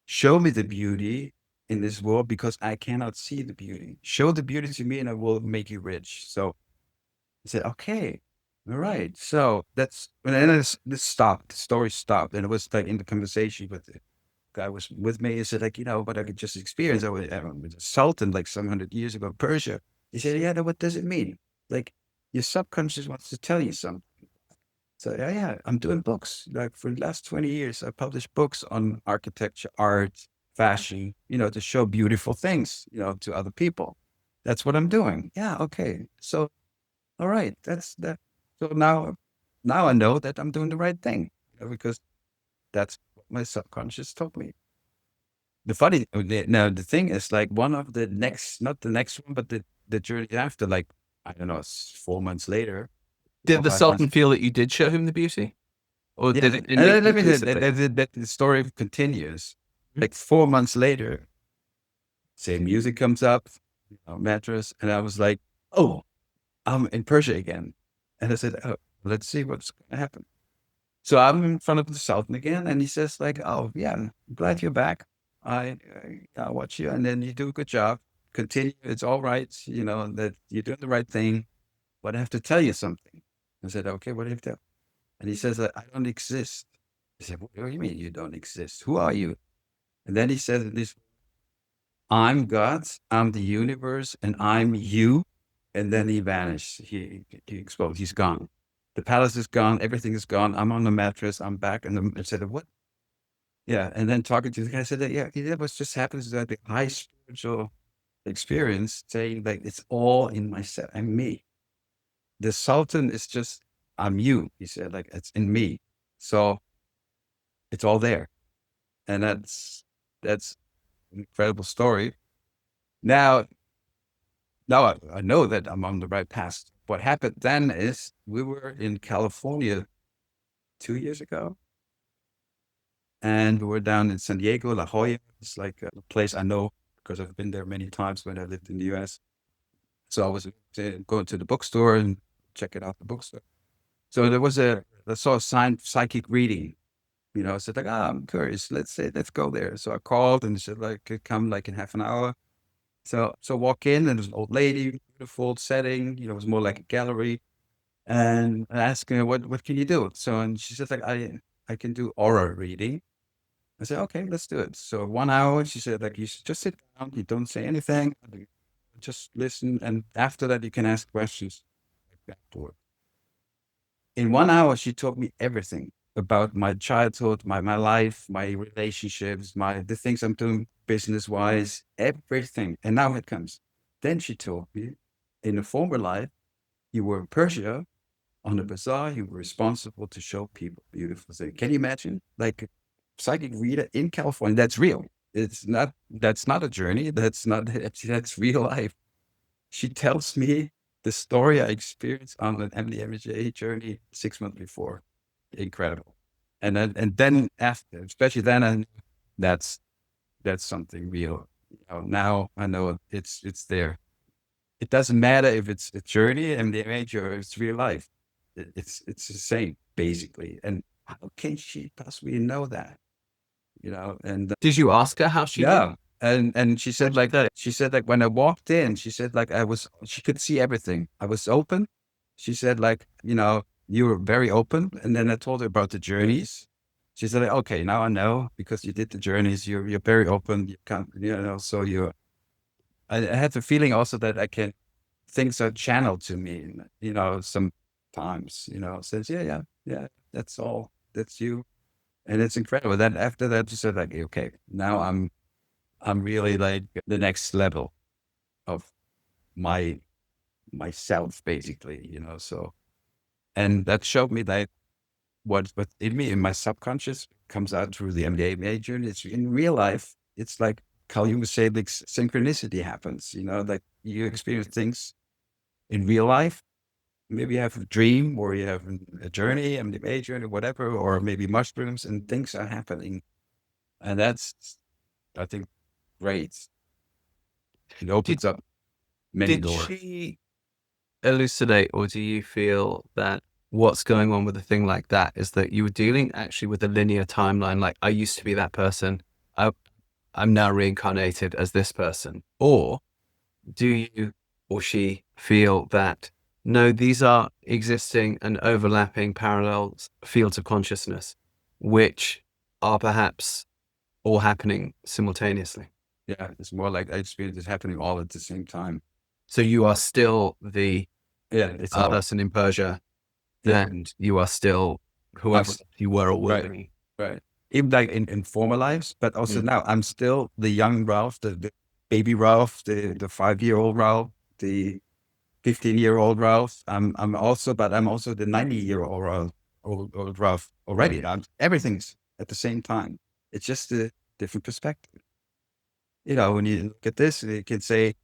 Show me the beauty in this world because I cannot see the beauty. Show the beauty to me and I will make you rich." So I said, "Okay, all right." So and then this stopped. The story stopped, and it was like in the conversation with the guy was with me. He said, like, what I could just experience. I was with a sultan like some 100 years ago in Persia. He said, "Yeah, what does it mean? Like, your subconscious wants to tell you something." So yeah, I'm doing books. Like for the last 20 years, I published books on architecture, art, fashion, to show beautiful things, to other people. That's what I'm doing. Yeah, okay. So all right, that's that. So now I know that I'm doing the right thing, because that's what my subconscious told me. Now the thing is, like, one of the next, not the next one, but the journey after, like, I don't know, 4 months later, Did or the 5 months. Sultan feel that you did show him the beauty, or did Yeah, it and let me say implicitly? that the story continues. Like 4 months later, same music comes up, mattress, and I was like, "Oh, I'm in Persia again," and I said, "Oh, let's see what's going to happen." So I'm in front of the Sultan again, and he says, like, "Oh, yeah, I'm glad you're back. I watch you, and then you do a good job. Continue. It's all right. That you're doing the right thing. But I have to tell you something." I said, "Okay, what do you have to tell?" And he says, "I don't exist." I said, "What do you mean you don't exist? Who are you?" And then he says, "This, I'm God, I'm the universe, and I'm you." And then he vanished. He exploded. He's gone. The palace is gone. Everything is gone. I'm on the mattress. I'm back. And I said, "What?" Yeah. And then talking to the guy, I said, "Yeah, what just happens is that the high spiritual experience saying, like, it's all in myself. I'm me. The Sultan is just, I'm you." He said, like, it's in me. So it's all there. And that's an incredible story. Now, now I know that I'm on the right path. What happened then is we were in California 2 years ago, and we were down in San Diego, La Jolla. It's like a place I know because I've been there many times when I lived in the US. So I was going to the bookstore and checking out the bookstore. So there was I saw a sign, psychic reading. I said like, I'm curious. Let's go there. So I called and said like, could come like in half an hour. So walk in and there's an old lady, beautiful setting. It was more like a gallery. And I asked her, what can you do? So, and she said like, I can do aura reading. I said, okay, let's do it. So 1 hour, she said like, you should just sit down. You don't say anything. Just listen. And after that, you can ask questions like afterward. In 1 hour, she taught me everything about my childhood, my life, my relationships, the things I'm doing business wise, everything. And now it comes. Then she told me, in a former life, you were in Persia on a bazaar. You were responsible to show people beautiful things. Can you imagine? Like a psychic reader in California. That's real. That's not a journey. That's real life. She tells me the story I experienced on an MDMA journey 6 months before. Incredible. And then after, especially then, and that's something real. Now I know it's there. It doesn't matter if it's a journey, MDMA, or it's real life. It's the same basically. And how can she possibly know that? And Did you ask her how she knew? yeah. And she said like that. She said like when I walked in, she said like she could see everything. I was open. She said like, you were very open. And then I told her about the journeys. She said, like, okay, now I know because you did the journeys. You're very open. You can't, so I had the feeling also that things are channeled to me, sometimes, says, yeah, that's all. That's you. And it's incredible. Then after that, she said like, okay, now I'm really like the next level of myself, basically, so, and that showed me that what in me, in my subconscious comes out through the MDMA journey. It's in real life. It's like Carl Jung would say, like synchronicity happens, like you experience things in real life. Maybe you have a dream or you have a journey, MDMA journey, whatever, or maybe mushrooms and things are happening. And that's, I think, great. It opens up many Did doors. she elucidate, or do you feel that what's going on with a thing like that is that you were dealing actually with a linear timeline? Like, I used to be that person. I'm now reincarnated as this person. Or do you or she feel that no, these are existing and overlapping parallel fields of consciousness, which are perhaps all happening simultaneously? Yeah, it's more like I experience it happening all at the same time. So you are still the Yeah, it's all person in Persia, yeah. and you are still whoever you were or will Right, be. right. Even like in former lives, but also now I'm still the young Ralph, the baby Ralph, the 5-year-old Ralph, the 15-year-old Ralph. I'm also the 90-year-old Ralph, old Ralph already. Everything's at the same time. It's just a different perspective. When you look at this, you can say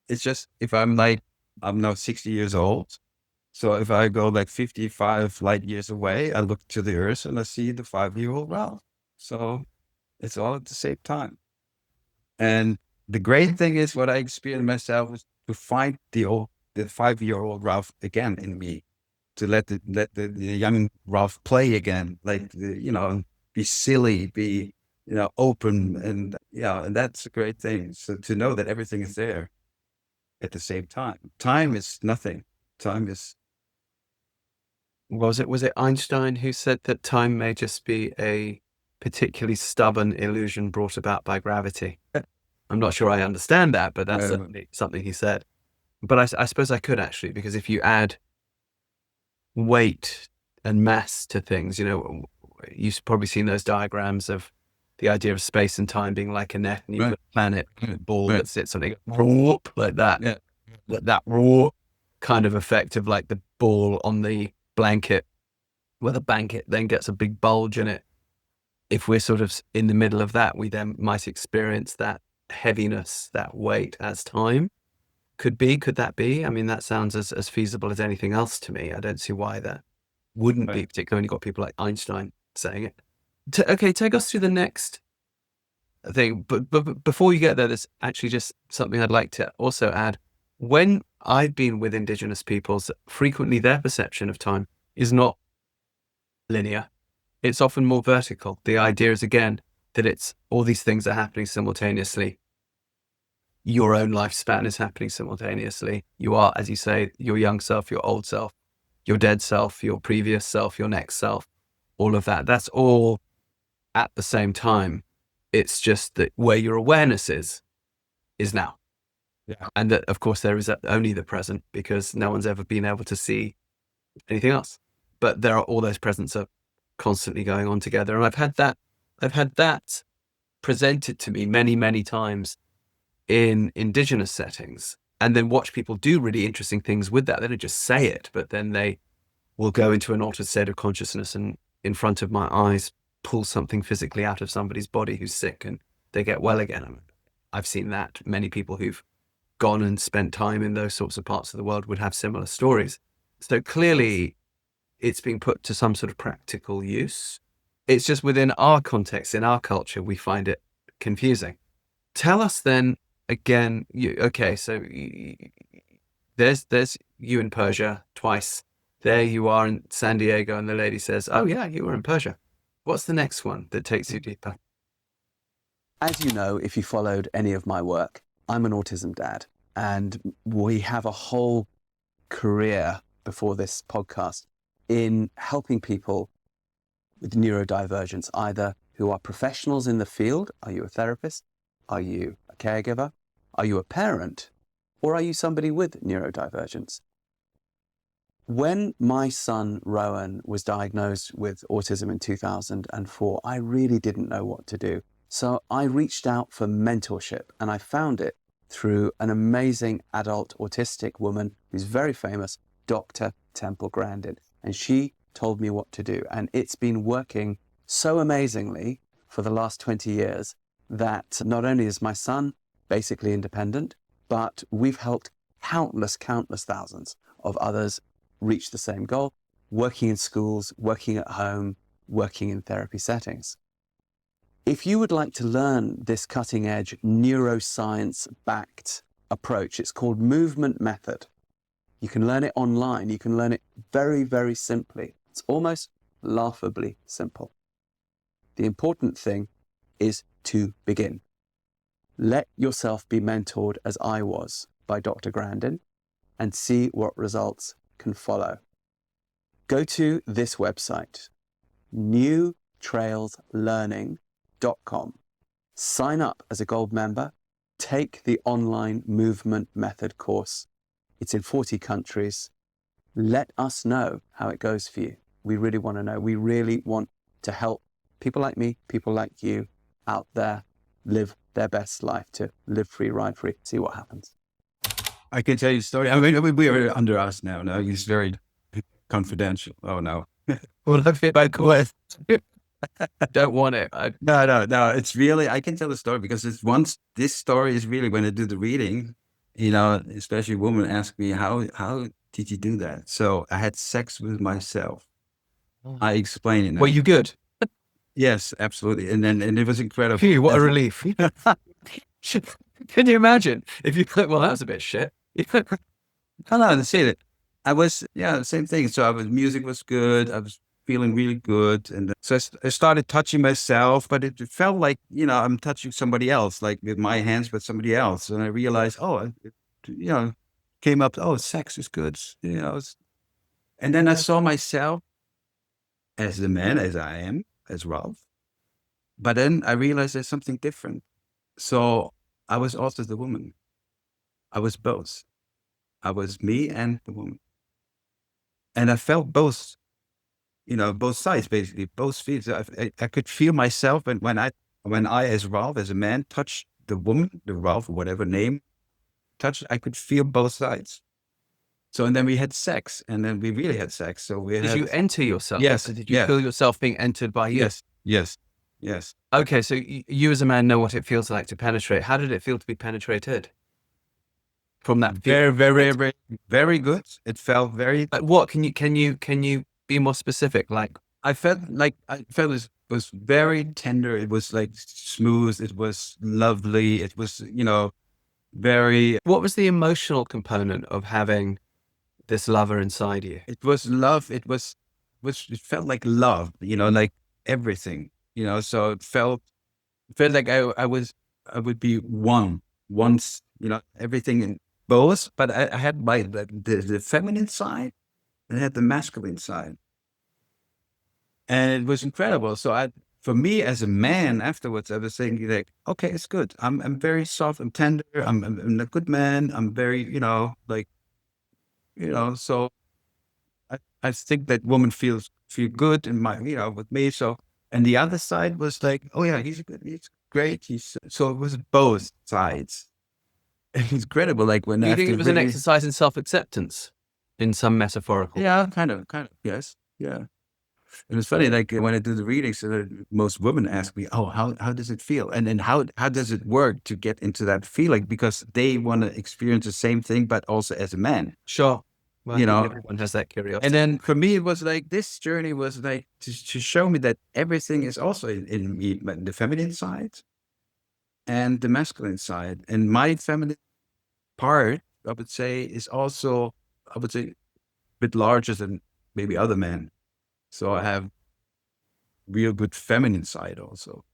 it's just if I'm now 60 years old. So if I go like 55 light years away, I look to the earth and I see the 5-year-old Ralph. So it's all at the same time. And the great thing is what I experienced myself is to find the 5-year-old Ralph again in me, to let the young Ralph play again, like, be silly, be, open. And that's a great thing. So to know that everything is there at the same time. Time is nothing. Time is, Was it Einstein who said that time may just be a particularly stubborn illusion brought about by gravity? I'm not sure I understand that, but that's certainly something he said. But I suppose I could actually, because if you add weight and mass to things, you've probably seen those diagrams of the idea of space and time being like a net, and you've got a planet ball that sits on it, like that. yeah. That raw kind of effect of like the ball on the blanket, where the blanket then gets a big bulge in it. If we're sort of in the middle of that, we then might experience that heaviness, that weight as time. Could that be? I mean, that sounds as feasible as anything else to me. I don't see why that wouldn't be, Right. particularly when you've got people like Einstein saying it. Okay, take us through the next thing. But before you get there, there's actually just something I'd like to also add. When I've been with Indigenous peoples, frequently their perception of time is not linear. It's often more vertical. The idea is, again, that it's all these things are happening simultaneously. Your own lifespan is happening simultaneously. You are, as you say, your young self, your old self, your dead self, your previous self, your next self, all of that. That's all at the same time. It's just that where your awareness is now. Yeah. And that, of course, there is only the present, because no one's ever been able to see anything else. But there are all those presents are constantly going on together. And I've had that presented to me many, many times in Indigenous settings, and then watch people do really interesting things with that. They don't just say it, but then they will go into an altered state of consciousness and in front of my eyes pull something physically out of somebody's body who's sick and they get well again. I've seen that. Many people who've gone and spent time in those sorts of parts of the world would have similar stories. So clearly it's being put to some sort of practical use. It's just within our context, in our culture, we find it confusing. Tell us then again, there's you in Persia twice. There you are in San Diego, and the lady says, "Oh yeah, you were in Persia." What's the next one that takes you deeper? As you know, if you followed any of my work, I'm an autism dad, and we have a whole career before this podcast in helping people with neurodivergence, either who are professionals in the field. Are you a therapist? Are you a caregiver? Are you a parent? Or are you somebody with neurodivergence? When my son, Rowan, was diagnosed with autism in 2004, I really didn't know what to do. So I reached out for mentorship, and I found it through an amazing adult autistic woman who's very famous, Dr. Temple Grandin. And she told me what to do. And it's been working so amazingly for the last 20 years that not only is my son basically independent, but we've helped countless thousands of others reach the same goal, working in schools, working at home, working in therapy settings. If you would like to learn this cutting edge neuroscience-backed approach, it's called Movement Method. You can learn it online. You can learn it very, very simply. It's almost laughably simple. The important thing is to begin. Let yourself be mentored, as I was, by Dr. Grandin, and see what results can follow. Go to this website, newtrailslearning.com. Sign up as a gold member. Take the online Movement Method course. It's in 40 countries. Let us know how it goes for you. We really want to know. We really want to help people like me, people like you out there live their best life, to live free, ride free, see what happens. I can tell you a story. I mean, we are under us now. No, he's very confidential. Oh, no. Well, I feel like I don't want it. No. It's really, I can tell the story because this story is really, when I do the reading, especially women ask me, how did you do that? So I had sex with myself. I explain it now. Were you good? Yes, absolutely. And it was incredible. Phew, what a relief. Can you imagine if you thought, well, that was a bit shit. No, see it. I was, same thing. So music was good. I was feeling really good. And so I started touching myself, but it felt like, I'm touching somebody else, like with my hands with somebody else. And I realized, came up, sex is good. And then I saw myself as the man, as I am, as Ralf. But then I realized there's something different. So I was also the woman. I was both. I was me and the woman. And I felt both, both sides, basically, both feels. I could feel myself. And when I, as Ralf, as a man, touched the woman, the Ralf, whatever name, I could feel both sides. So, and then we had sex, and then we really had sex. So Did you enter yourself? Yes. So did you feel yourself being entered by you? Yes. Okay, so you as a man know what it feels like to penetrate. How did it feel to be penetrated? from that Very, feeling? very, very, very good. It felt very. Like what can you be more specific? Like I felt it was very tender. It was like smooth. It was lovely. It was, very. what was the emotional component of having this lover inside you? It was love. It felt like love. Like everything. So it felt like I would be one once. Everything in both. But I had the feminine side and I had the masculine side. And it was incredible. So for me as a man afterwards, I was thinking like, okay, it's good. I'm very soft. I'm tender. I'm a good man. I'm very, so I think that woman feel good in with me. So, and the other side was like, oh yeah, he's great. So it was both sides. It's incredible. Like when Do you after think it was an really, exercise in self-acceptance in some metaphorical? yeah, kind of, yes. Yeah. And it's funny, like when I do the readings, most women ask me, "Oh, how does it feel?" And then how does it work to get into that feeling? Because they want to experience the same thing, but also as a man, Sure. Well, I you think know. everyone has that curiosity. And then for me, it was like this journey was like to show me that everything is also in me, but the feminine side and the masculine side. And my feminine part, I would say, is also, I would say, a bit larger than maybe other men. So I have real good feminine side also.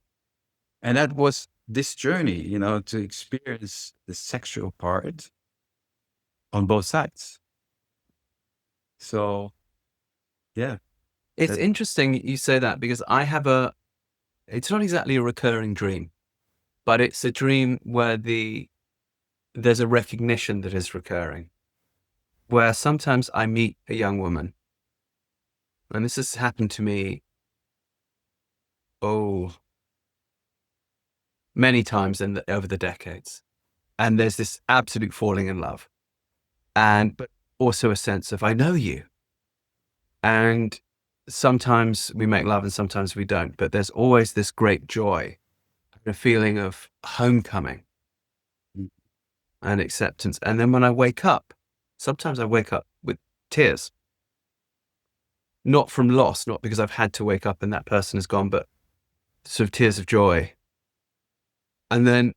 And that was this journey, to experience the sexual part on both sides. So, yeah. It's That, interesting you say that because it's not exactly a recurring dream, but it's a dream where there's a recognition that is recurring, where sometimes I meet a young woman, and this has happened to me, many times over the decades. And there's this absolute falling in love, but also a sense of, I know you. And sometimes we make love and sometimes we don't, but there's always this great joy, a feeling of homecoming mm, and acceptance. And then when I wake up, sometimes I wake up with tears, not from loss, not because I've had to wake up and that person is gone, but sort of tears of joy. And then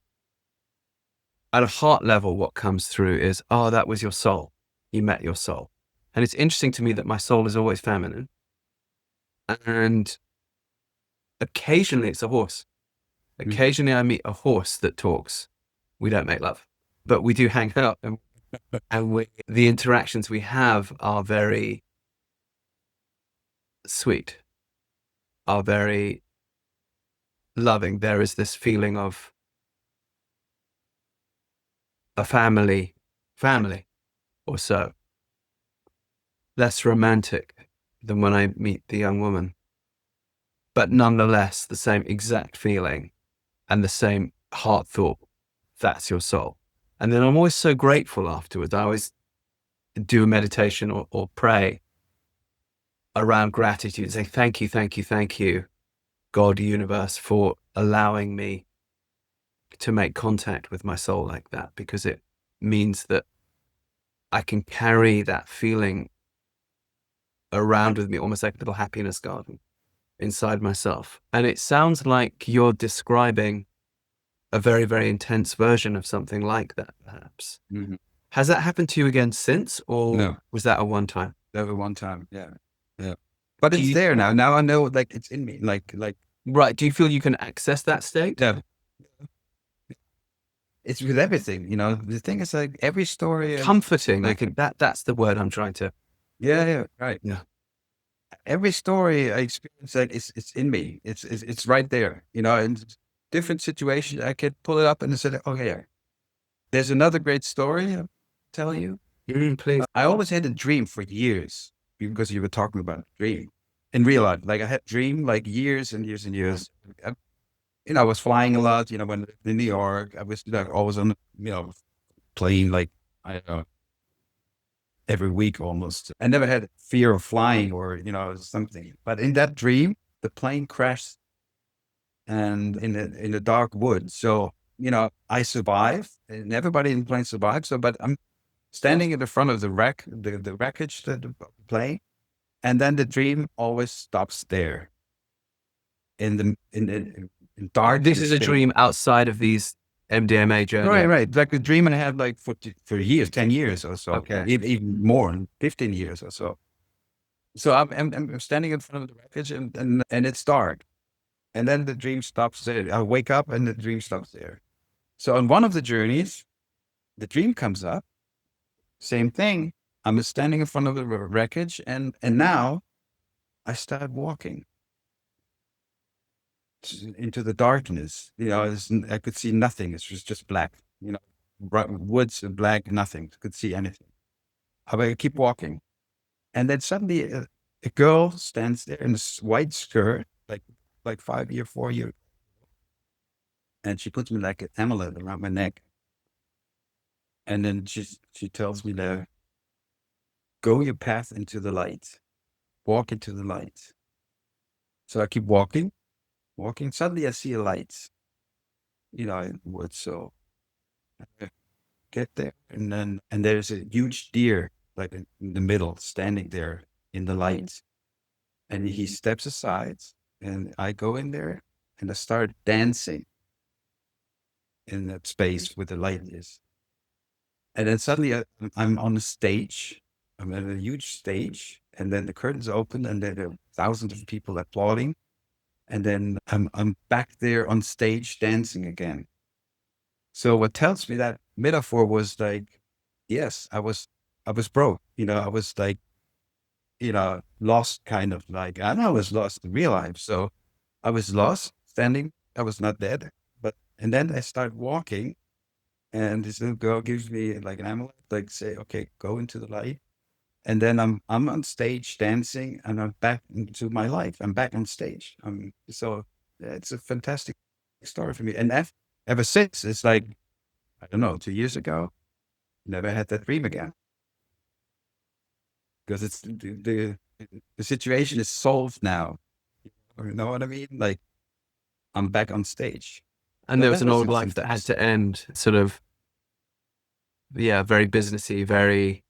at a heart level, what comes through is, oh, that was your soul. You met your soul. And it's interesting to me that my soul is always feminine. And occasionally it's a horse. Occasionally I meet a horse that talks. We don't make love, but we do hang out. And the interactions we have are very sweet, are very loving. There is this feeling of a family or so. Less romantic than when I meet the young woman, but nonetheless the same exact feeling and the same heart thought. That's your soul. And then I'm always so grateful afterwards. I always do a meditation or pray around gratitude, say thank you, thank you, thank you, God, universe, for allowing me to make contact with my soul like that, because it means that I can carry that feeling around with me, almost like a little happiness garden inside myself. And it sounds like you're describing a very, very intense version of something like that, perhaps. mhm. Has that happened to you again since, or No, was that a one time? never one time. Yeah. Yeah. But Do it's you, there now. Now I know, like, it's in me. Like, right. Do you feel you can access that state? yeah, it's with everything, the thing is like every story, Comforting. I like, think that's the word I'm trying to. yeah, right. Yeah. Every story I experience, like, it's in me. It's right there, in different situations. I can pull it up and say, oh yeah, there's another great story I'll tell you. Please. I always had a dream for years because you were talking about a dream in real life. Like I had dream like years and years and years. I was flying a lot, when in New York, I was like always on, plane, like, I don't know, every week almost. I never had fear of flying or, something. But in that dream, the plane crashed and in the dark woods. So I survive, and everybody in the plane survives. So, but I'm standing in the front of the the wreckage, the plane, and then the dream always stops there in the in dark This is a space. dream outside of these MDMA journey. Right. Like the dream I had like for years, 10 years or so, Okay. even more, 15 years or so. So I'm standing in front of the wreckage, and it's dark, and then the dream stops there. I wake up, and the dream stops there. So on one of the journeys, the dream comes up. Same thing. I'm standing in front of the wreckage, and now I start walking into the darkness. I could see nothing. It was just black. Woods and black, nothing. Could see anything. I keep walking, and then suddenly a girl stands there in this white skirt, like 5 year, 4 year, and she puts me like an amulet around my neck, and then she tells me there, go your path into the light, walk into the light. So I keep walking. Suddenly I see a light, in the woods. So I get there, and there's a huge deer, like in the middle, standing there in the light. And he steps aside, and I go in there, and I start dancing in that space where the light is. And then suddenly I'm on a stage. I'm at a huge stage, and then the curtains open, and there are thousands of people applauding. And then I'm back there on stage dancing again. So what tells me that metaphor was like, yes, I was broke. I was like, lost, kind of like, I know I was lost in real life. So I was lost standing. I was not dead, and then I start walking, and this little girl gives me like an amulet, like say, okay, go into the light. And then I'm on stage dancing, and I'm back into my life. I'm back on stage. So yeah, it's a fantastic story for me. And ever since, it's like, I don't know, 2 years ago, never had that dream again, because it's the situation is solved now. You know what I mean? Like, I'm back on stage. And So there was that an was old life that had to end, sort of, yeah, very businessy, very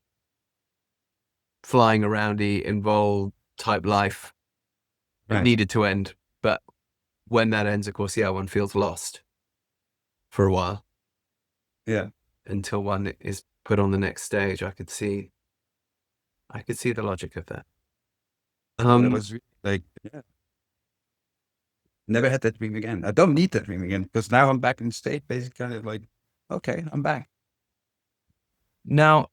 flying aroundy, involved type life. It right. needed to end. But when that ends, of course, yeah, one feels lost for a while. Yeah. Until one is put on the next stage. I could see the logic of that. That was really like, yeah. Never had that dream again. I don't need that dream again, because now I'm back in state, basically, kind of like, okay, I'm back. Now,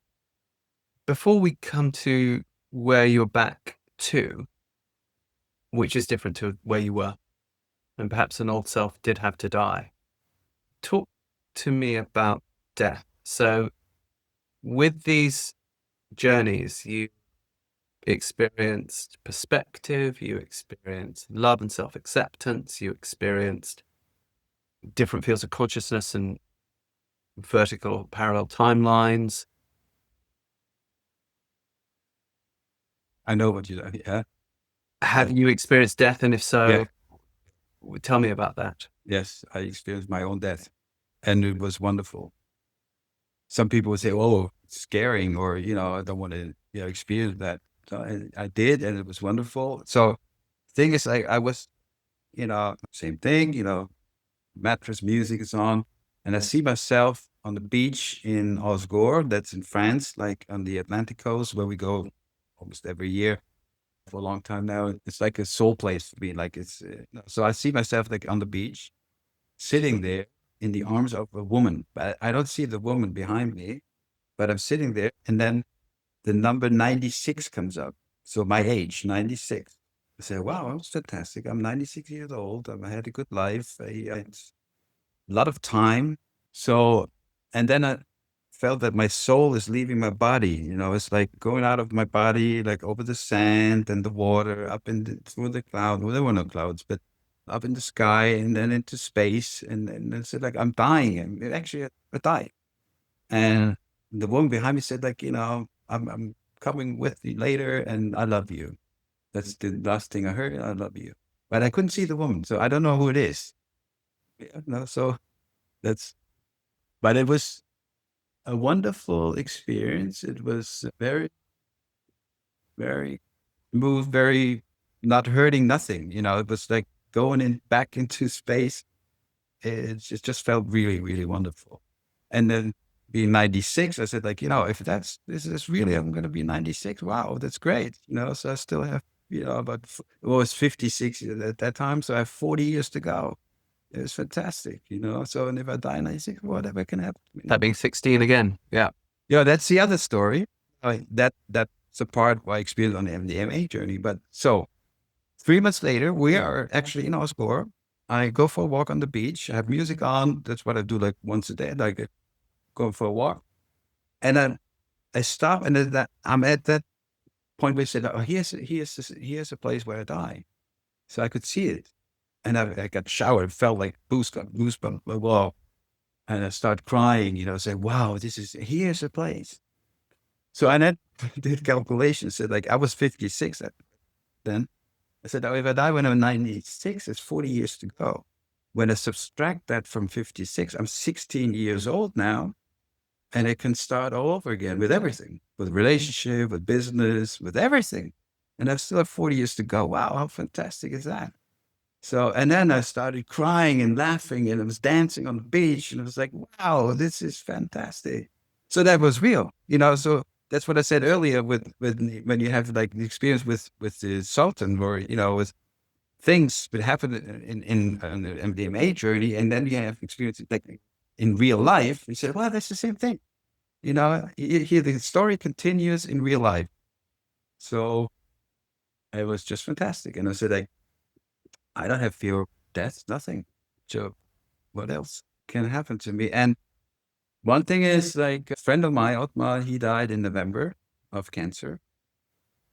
before we come to where you're back to, which is different to where you were, and perhaps an old self did have to die, talk to me about death. So with these journeys, you experienced perspective, you experienced love and self-acceptance, you experienced different fields of consciousness and vertical parallel timelines. I know what you do. Yeah. Have you experienced death? And if so, Yeah. tell me about that. Yes, I experienced my own death, and it was wonderful. Some people would say, "Oh, it's scaring," or I don't want to, experience that. So I did, and it was wonderful. So, thing is, like, I was, same thing. Mattress music is on, and I see myself on the beach in Osgore, that's in France, like on the Atlantic coast, where we go almost every year for a long time now. It's like a soul place for me. Like, it's so I see myself like on the beach, sitting there in the arms of a woman, but I don't see the woman behind me, but I'm sitting there, and then the number 96 comes up. So my age, 96. I say, wow, that was fantastic. I'm 96 years old. I had a good life. I had a lot of time. So, and then I felt that my soul is leaving my body. It's like going out of my body, like over the sand and the water, up through the cloud. Well, there were no clouds, but up in the sky, and then into space. And it's like, I'm dying. And actually, I died. And the woman behind me said, like, I'm coming with you later, and I love you. That's the last thing I heard. I love you. But I couldn't see the woman, so I don't know who it is. Yeah, no, so That's, but it was a wonderful experience. It was very, very smooth, very not hurting, nothing. It was like going in back into space. It just felt really, really wonderful. And then being 96, I said, like, if this is really, I'm going to be 96. Wow, that's great. So I still have, it was 56 at that time. So I have 40 years to go. It was fantastic, So, and if I die 96, whatever can happen. That being 16 again. Yeah. That's the other story. That's a part I experienced on the MDMA journey. But so 3 months later, we are actually in Oslo. I go for a walk on the beach. I have music on. That's what I do like once a day. Like go for a walk. And then I stop, and then I'm at that point where I said, oh, here's a place where I die. So I could see it. And I got showered, felt like goosebumps, wow. And I start crying, say, wow, here's a place. So I then did calculations, said like I was 56 then. I said, oh, if I die when I'm 96, it's 40 years to go. When I subtract that from 56, I'm 16 years old now, and I can start all over again with everything, with relationship, with business, with everything. And I still have 40 years to go. Wow, how fantastic is that? So, and then I started crying and laughing, and I was dancing on the beach, and I was like, wow, this is fantastic. So that was real, so that's what I said earlier when you have like the experience with the Sultan, where, with things that happen in an MDMA journey, and then you have experience like in real life. You say, well, that's the same thing. Here the story continues in real life. So it was just fantastic. And I said, like, I don't have fear of death, nothing. So what else can happen to me? And one thing is, like, a friend of mine, Otmar, he died in November of cancer,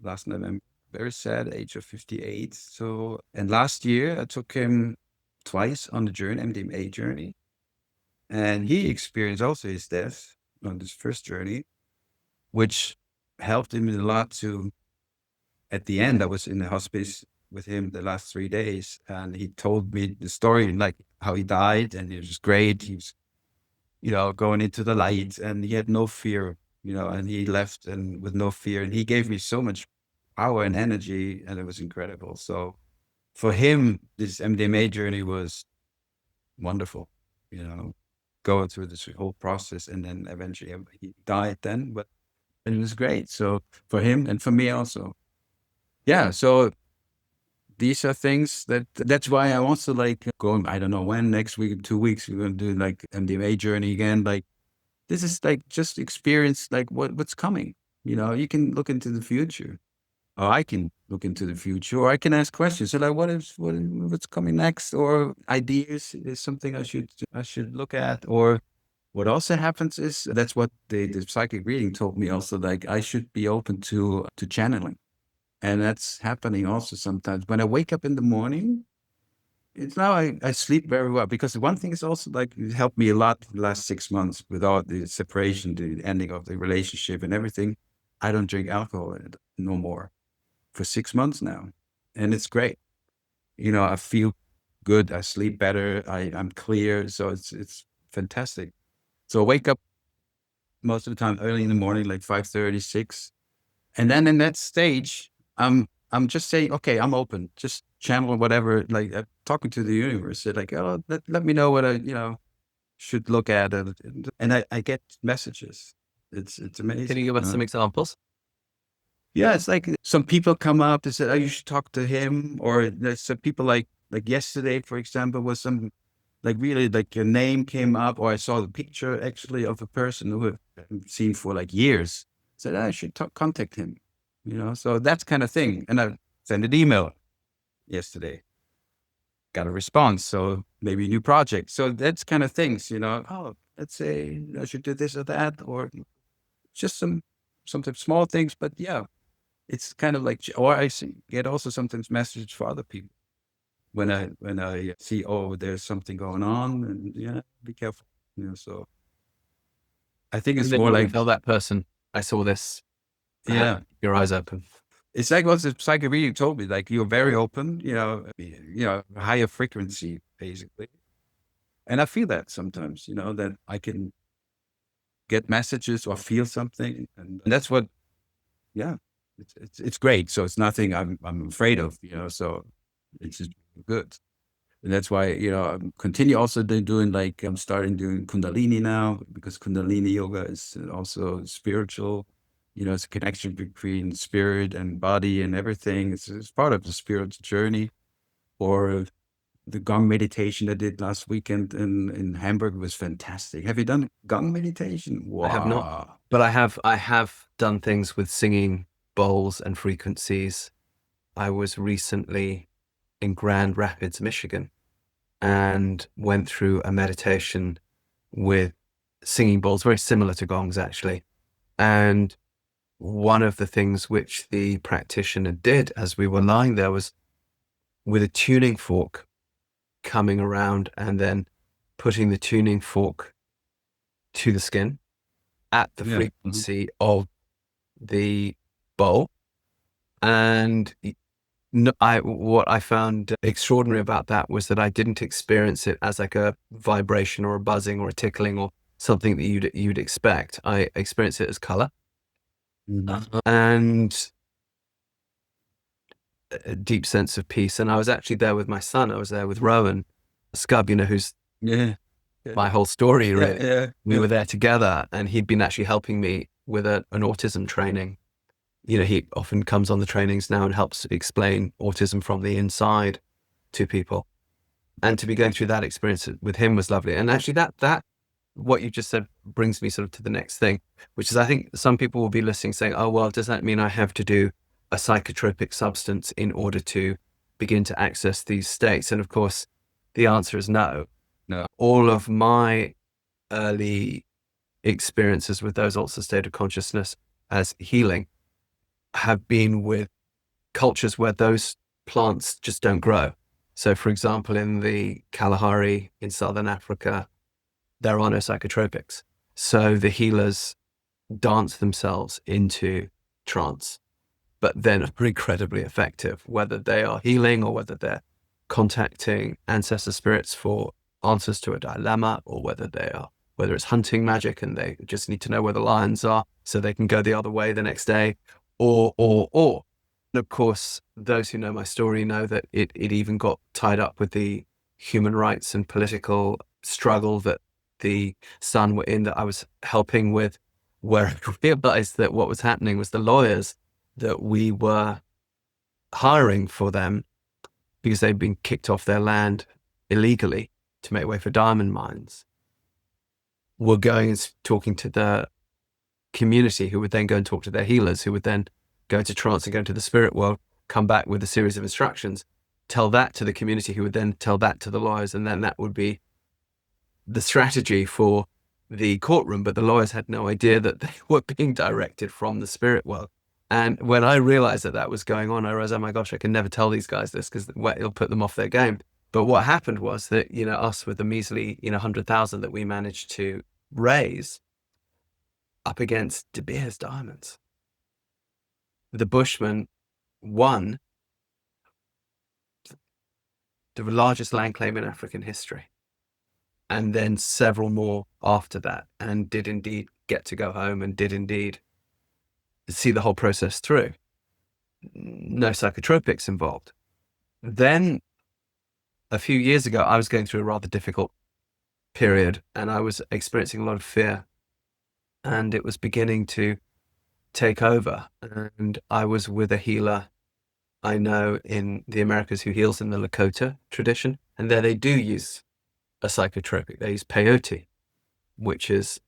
last November. Very sad, age of 58. So, and last year I took him twice on the journey, MDMA journey. And he experienced also his death on this first journey, which helped him a lot to, at the end, I was in the hospice with him the last 3 days, and he told me the story, like how he died, and it was great. He was, going into the light, and he had no fear, and he left and with no fear, and he gave me so much power and energy, and it was incredible. So for him, this MDMA journey was wonderful, going through this whole process, and then eventually he died then, but it was great. So for him and for me also. Yeah. So these are things that's why I also like going, I don't know when, next week, 2 weeks, we're going to do like MDMA journey again. Like, this is like just experience, like what's coming. You can look into the future, or I can look into the future, or I can ask questions. So like, what's coming next, or ideas is something I should look at. Or what also happens is, that's what the psychic reading told me also, like I should be open to channeling. And that's happening also sometimes. When I wake up in the morning, it's now I sleep very well, because one thing is also like it helped me a lot the last 6 months with all the separation, the ending of the relationship and everything. I don't drink alcohol no more for 6 months now. And it's great. I feel good. I sleep better. I'm clear. So it's fantastic. So I wake up most of the time early in the morning, like 5:30, 6. And then in that stage, I'm just saying, okay, I'm open, just channel whatever, like talking to the universe, like, oh, let me know what I, should look at. And I get messages. It's amazing. Can you give us some examples? Yeah, it's like some people come up and say, oh, you should talk to him. Or there's some people like yesterday, for example, was some like really like a name came up, or I saw the picture actually of a person who I've seen for like years. Said, I should contact him, so that's kind of thing. And I sent an email yesterday, got a response. So maybe a new project. So that's kind of things, oh, let's say I should do this or that, or just sometimes small things. But yeah, it's kind of like, or get also sometimes messages for other people when I see, oh, there's something going on, and yeah, be careful, so I think it's more like, tell that person, I saw this. Yeah. Your eyes open. It's like what the psychic reading told me, like you're very open, higher frequency, basically. And I feel that sometimes, that I can get messages or feel something. And that's what, yeah, it's great. So it's nothing I'm afraid of, so it's just good. And that's why, I'm continue also doing like, I'm starting doing Kundalini now, because Kundalini yoga is also spiritual. It's a connection between spirit and body and everything. It's part of the spiritual journey. Or the gong meditation I did last weekend in Hamburg was fantastic. Have you done gong meditation? I have not, Wow. but I have done things with singing bowls and frequencies. I was recently in Grand Rapids, Michigan, and went through a meditation with singing bowls, very similar to gongs actually. And one of the things which the practitioner did as we were lying there was with a tuning fork coming around and then putting the tuning fork to the skin at the Yeah. frequency of the bowl. And what I found extraordinary about that was that I didn't experience it as like a vibration or a buzzing or a tickling or something that you'd expect. I experienced it as color and a deep sense of peace. And I was actually there with my son. I was there with Rowan Scub, who's Yeah. my whole story, really. Yeah. We were there together, and he'd been actually helping me with an autism training. He often comes on the trainings now and helps explain autism from the inside to people. And to be going through that experience with him was lovely. And actually that what you just said brings me sort of to the next thing, which is I think some people will be listening saying, oh, well, does that mean I have to do a psychotropic substance in order to begin to access these states? And of course, the answer is no. No. All of my early experiences with those altered state of consciousness as healing have been with cultures where those plants just don't grow. So, for example, in the Kalahari in Southern Africa, there are no psychotropics. So the healers dance themselves into trance, but then are incredibly effective, whether they are healing or whether they're contacting ancestor spirits for answers to a dilemma, or whether it's hunting magic and they just need to know where the lions are so they can go the other way the next day, or. And of course, those who know my story know that it even got tied up with the human rights and political struggle that the Sun were in, that I was helping with, where I realized that what was happening was the lawyers that we were hiring for them, because they'd been kicked off their land illegally to make way for diamond mines, were going and talking to the community, who would then go and talk to their healers, who would then go into trance and go into the spirit world, come back with a series of instructions, tell that to the community, who would then tell that to the lawyers, and then that would be the strategy for the courtroom. But the lawyers had no idea that they were being directed from the spirit world. And when I realized that that was going on, I realized, oh my gosh, I can never tell these guys this because it'll put them off their game. But what happened was that, us with the measly, 100,000 that we managed to raise up against De Beers diamonds, the Bushmen won the largest land claim in African history, and then several more after that, and did indeed get to go home and did indeed see the whole process through. No psychotropics involved. Then a few years ago, I was going through a rather difficult period, and I was experiencing a lot of fear, and it was beginning to take over. And I was with a healer I know in the Americas who heals in the Lakota tradition, and there they do use a psychotropic. They use peyote, which is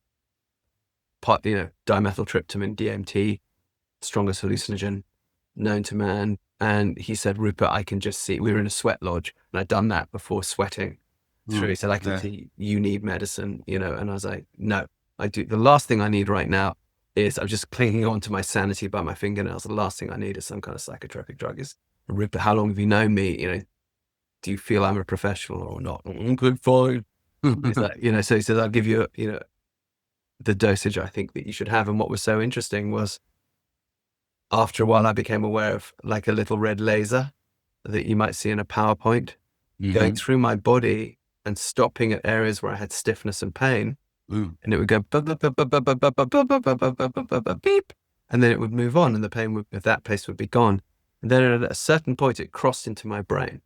part, dimethyltryptamine, DMT, strongest hallucinogen known to man. And he said, Rupert, I can just see, we were in a sweat lodge, and I'd done that before sweating through. He said, I can see you need medicine, and I was like, no, I do. The last thing I need right now is, I'm just clinging on to my sanity by my fingernails. The last thing I need is some kind of psychotropic drug. Is, Rupert, how long have you known me? Do you feel I'm a professional or not? Good, fine. He's like, so he said, I'll give you, the dosage I think that you should have. And what was so interesting was, after a while, I became aware of like a little red laser that you might see in a PowerPoint going through my body and stopping at areas where I had stiffness and pain. Mm. And it would go beep, and then it would move on, and the pain would, at that pace, would be gone. And then at a certain point, it crossed into my brain,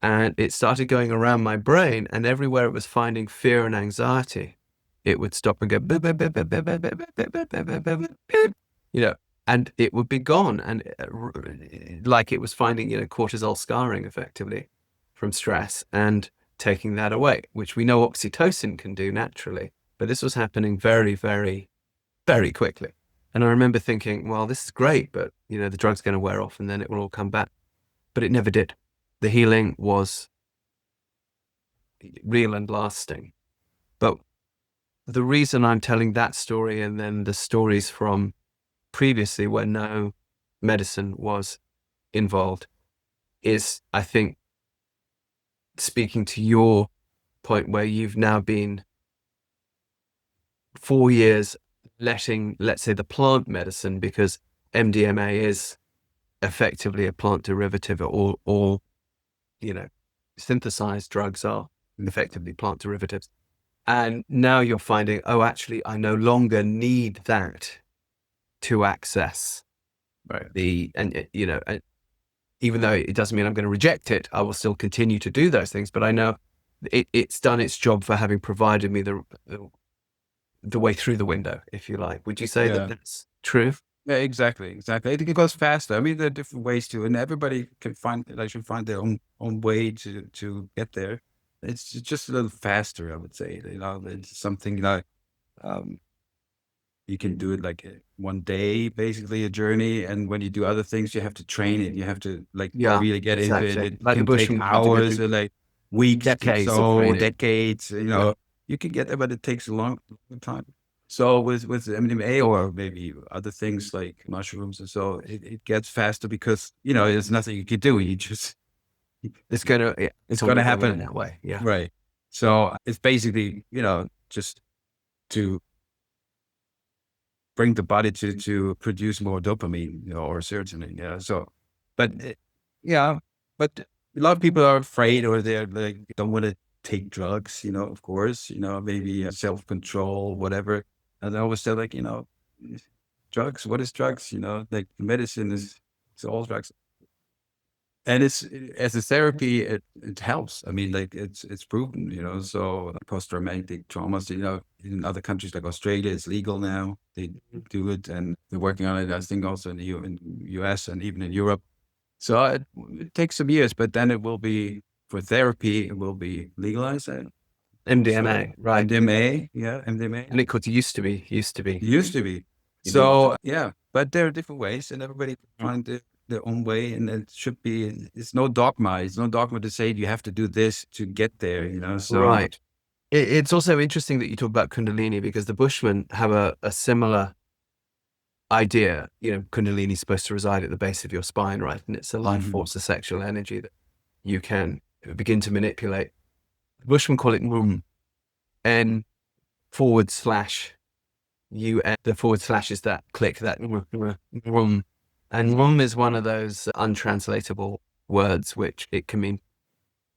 and it started going around my brain, and everywhere it was finding fear and anxiety, it would stop and go, you know, and it would be gone. And like it was finding, cortisol scarring effectively from stress and taking that away, which we know oxytocin can do naturally. But this was happening very, very, very quickly. And I remember thinking, well, this is great, but, the drug's going to wear off and then it will all come back. But it never did. The healing was real and lasting. But the reason I'm telling that story and then the stories from previously where no medicine was involved is, I think, speaking to your point where you've now been 4 years letting, let's say, the plant medicine, because MDMA is effectively a plant derivative, or synthesized drugs are effectively plant derivatives. And now you're finding, oh, actually, I no longer need that to access even though it doesn't mean I'm going to reject it, I will still continue to do those things. But I know it's done its job for having provided me the way through the window, if you like. Would you say that that's true? Yeah, exactly. It goes faster. I mean, there are different ways to, and everybody should find their own way to get there. It's just a little faster, I would say. It's something like you can do it like one day, basically a journey. And when you do other things, you have to train it. You have to really get into it. It like can take hours or like weeks, decades, decades. You can get there, but it takes a long time. So with MDMA or maybe other things like mushrooms and so, it gets faster because there's nothing you can do. You just it's gonna happen that way. Yeah, right. So it's basically just to bring the body to produce more dopamine or serotonin. Yeah. So, but but a lot of people are afraid, or they're like don't want to take drugs. Of course. Maybe self-control, whatever. And I always say, like, drugs, what is drugs? Like medicine is all drugs. And it's, as a therapy, it helps. I mean, like it's proven, so post-traumatic traumas, in other countries like Australia, it's legal now. They do it and they're working on it, I think also in the US and even in Europe. So it takes some years, but then it will be, for therapy, it will be legalized. MDMA, right? MDMA, yeah, MDMA. And it used to be. Used to be. So yeah, but there are different ways, and everybody find their own way, and it should be. It's no dogma. It's no dogma to say you have to do this to get there. So right. It's also interesting that you talk about Kundalini, because the Bushmen have a similar idea. Kundalini is supposed to reside at the base of your spine, right? And it's a life force, a sexual energy that you can begin to manipulate. The Bushmen call it Rum, N /UN. The / is that click, that Rum. And Rum is one of those untranslatable words, which it can mean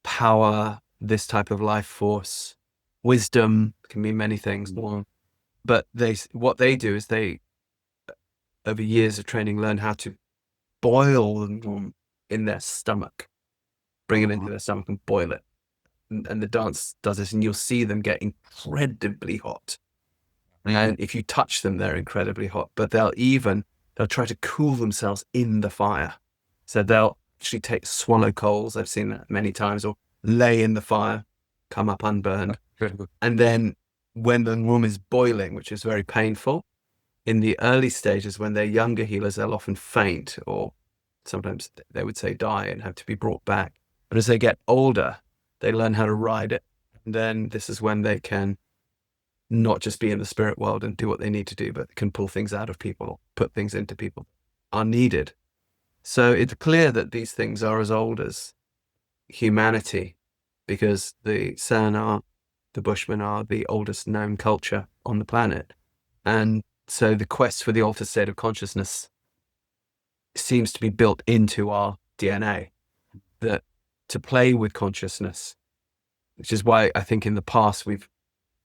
power, this type of life force, wisdom, can mean many things. But what they do is they, over years of training, learn how to boil the Rum in their stomach, bring it into their stomach and boil it. And the dance does this, and you'll see them get incredibly hot. And if you touch them, they're incredibly hot, but they'll try to cool themselves in the fire. So they'll actually swallow coals. I've seen that many times, or lay in the fire, come up unburned. And then when the room is boiling, which is very painful, in the early stages, when they're younger healers, they'll often faint, or sometimes they would say die and have to be brought back. But as they get older, they learn how to ride it. And then this is when they can not just be in the spirit world and do what they need to do, but can pull things out of people, put things into people are needed. So it's clear that these things are as old as humanity, because the Bushmen are the oldest known culture on the planet. And so the quest for the altered state of consciousness seems to be built into our DNA, that to play with consciousness which is why I think in the past we've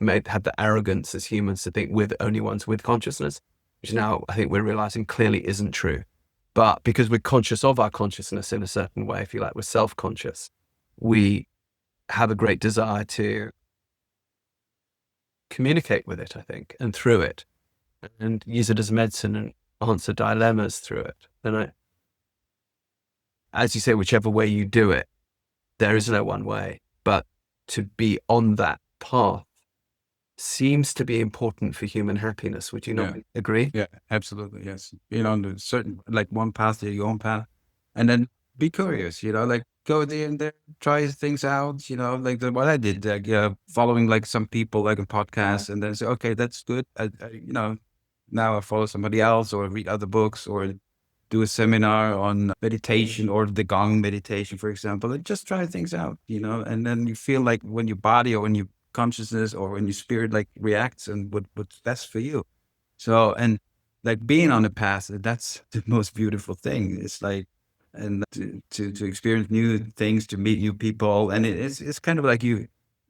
had the arrogance as humans to think we're the only ones with consciousness, which now I think we're realizing clearly isn't true. But because we're conscious of our consciousness in a certain way, if you like, we're self-conscious, we have a great desire to communicate with it, I think, and through it, and use it as medicine and answer dilemmas through it. And as you say, whichever way you do it, there is no one way, but to be on that path seems to be important for human happiness. Would you not agree? Yeah, absolutely. Yes. There's certain, like one path to your own path, and then be curious, like go there and there, try things out, like what I did, like following like some people, like a podcast, and then say, okay, that's good. Now I follow somebody else or read other books or do a seminar on meditation or the Gong meditation, for example, and just try things out, and then you feel like when your body or when your consciousness or when your spirit like reacts and what's best for you. So, and like being on the path, that's the most beautiful thing. It's like, and to experience new things, to meet new people. And it's kind of like you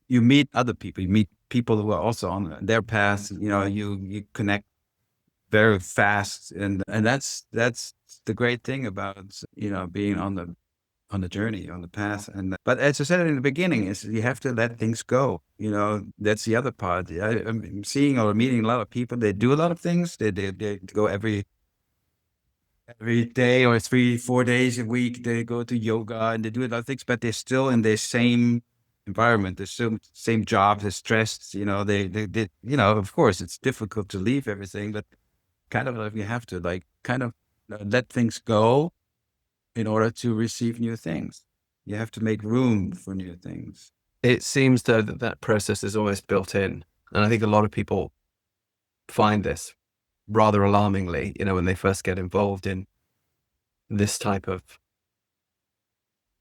meet other people, you meet people who are also on their path, you connect very fast. And that's the great thing about, being on the journey, on the path. And but as I said in the beginning, is you have to let things go. That's the other part. I'm seeing or meeting a lot of people. They do a lot of things. They go every day or 3-4 days a week. They go to yoga and they do a lot of things, but they're still in their same environment. They're still same job. They're stressed. They of course it's difficult to leave everything, but kind of like you have to like kind of let things go in order to receive new things. You have to make room for new things. It seems though that process is almost built in. And I think a lot of people find this rather alarmingly, when they first get involved in this type of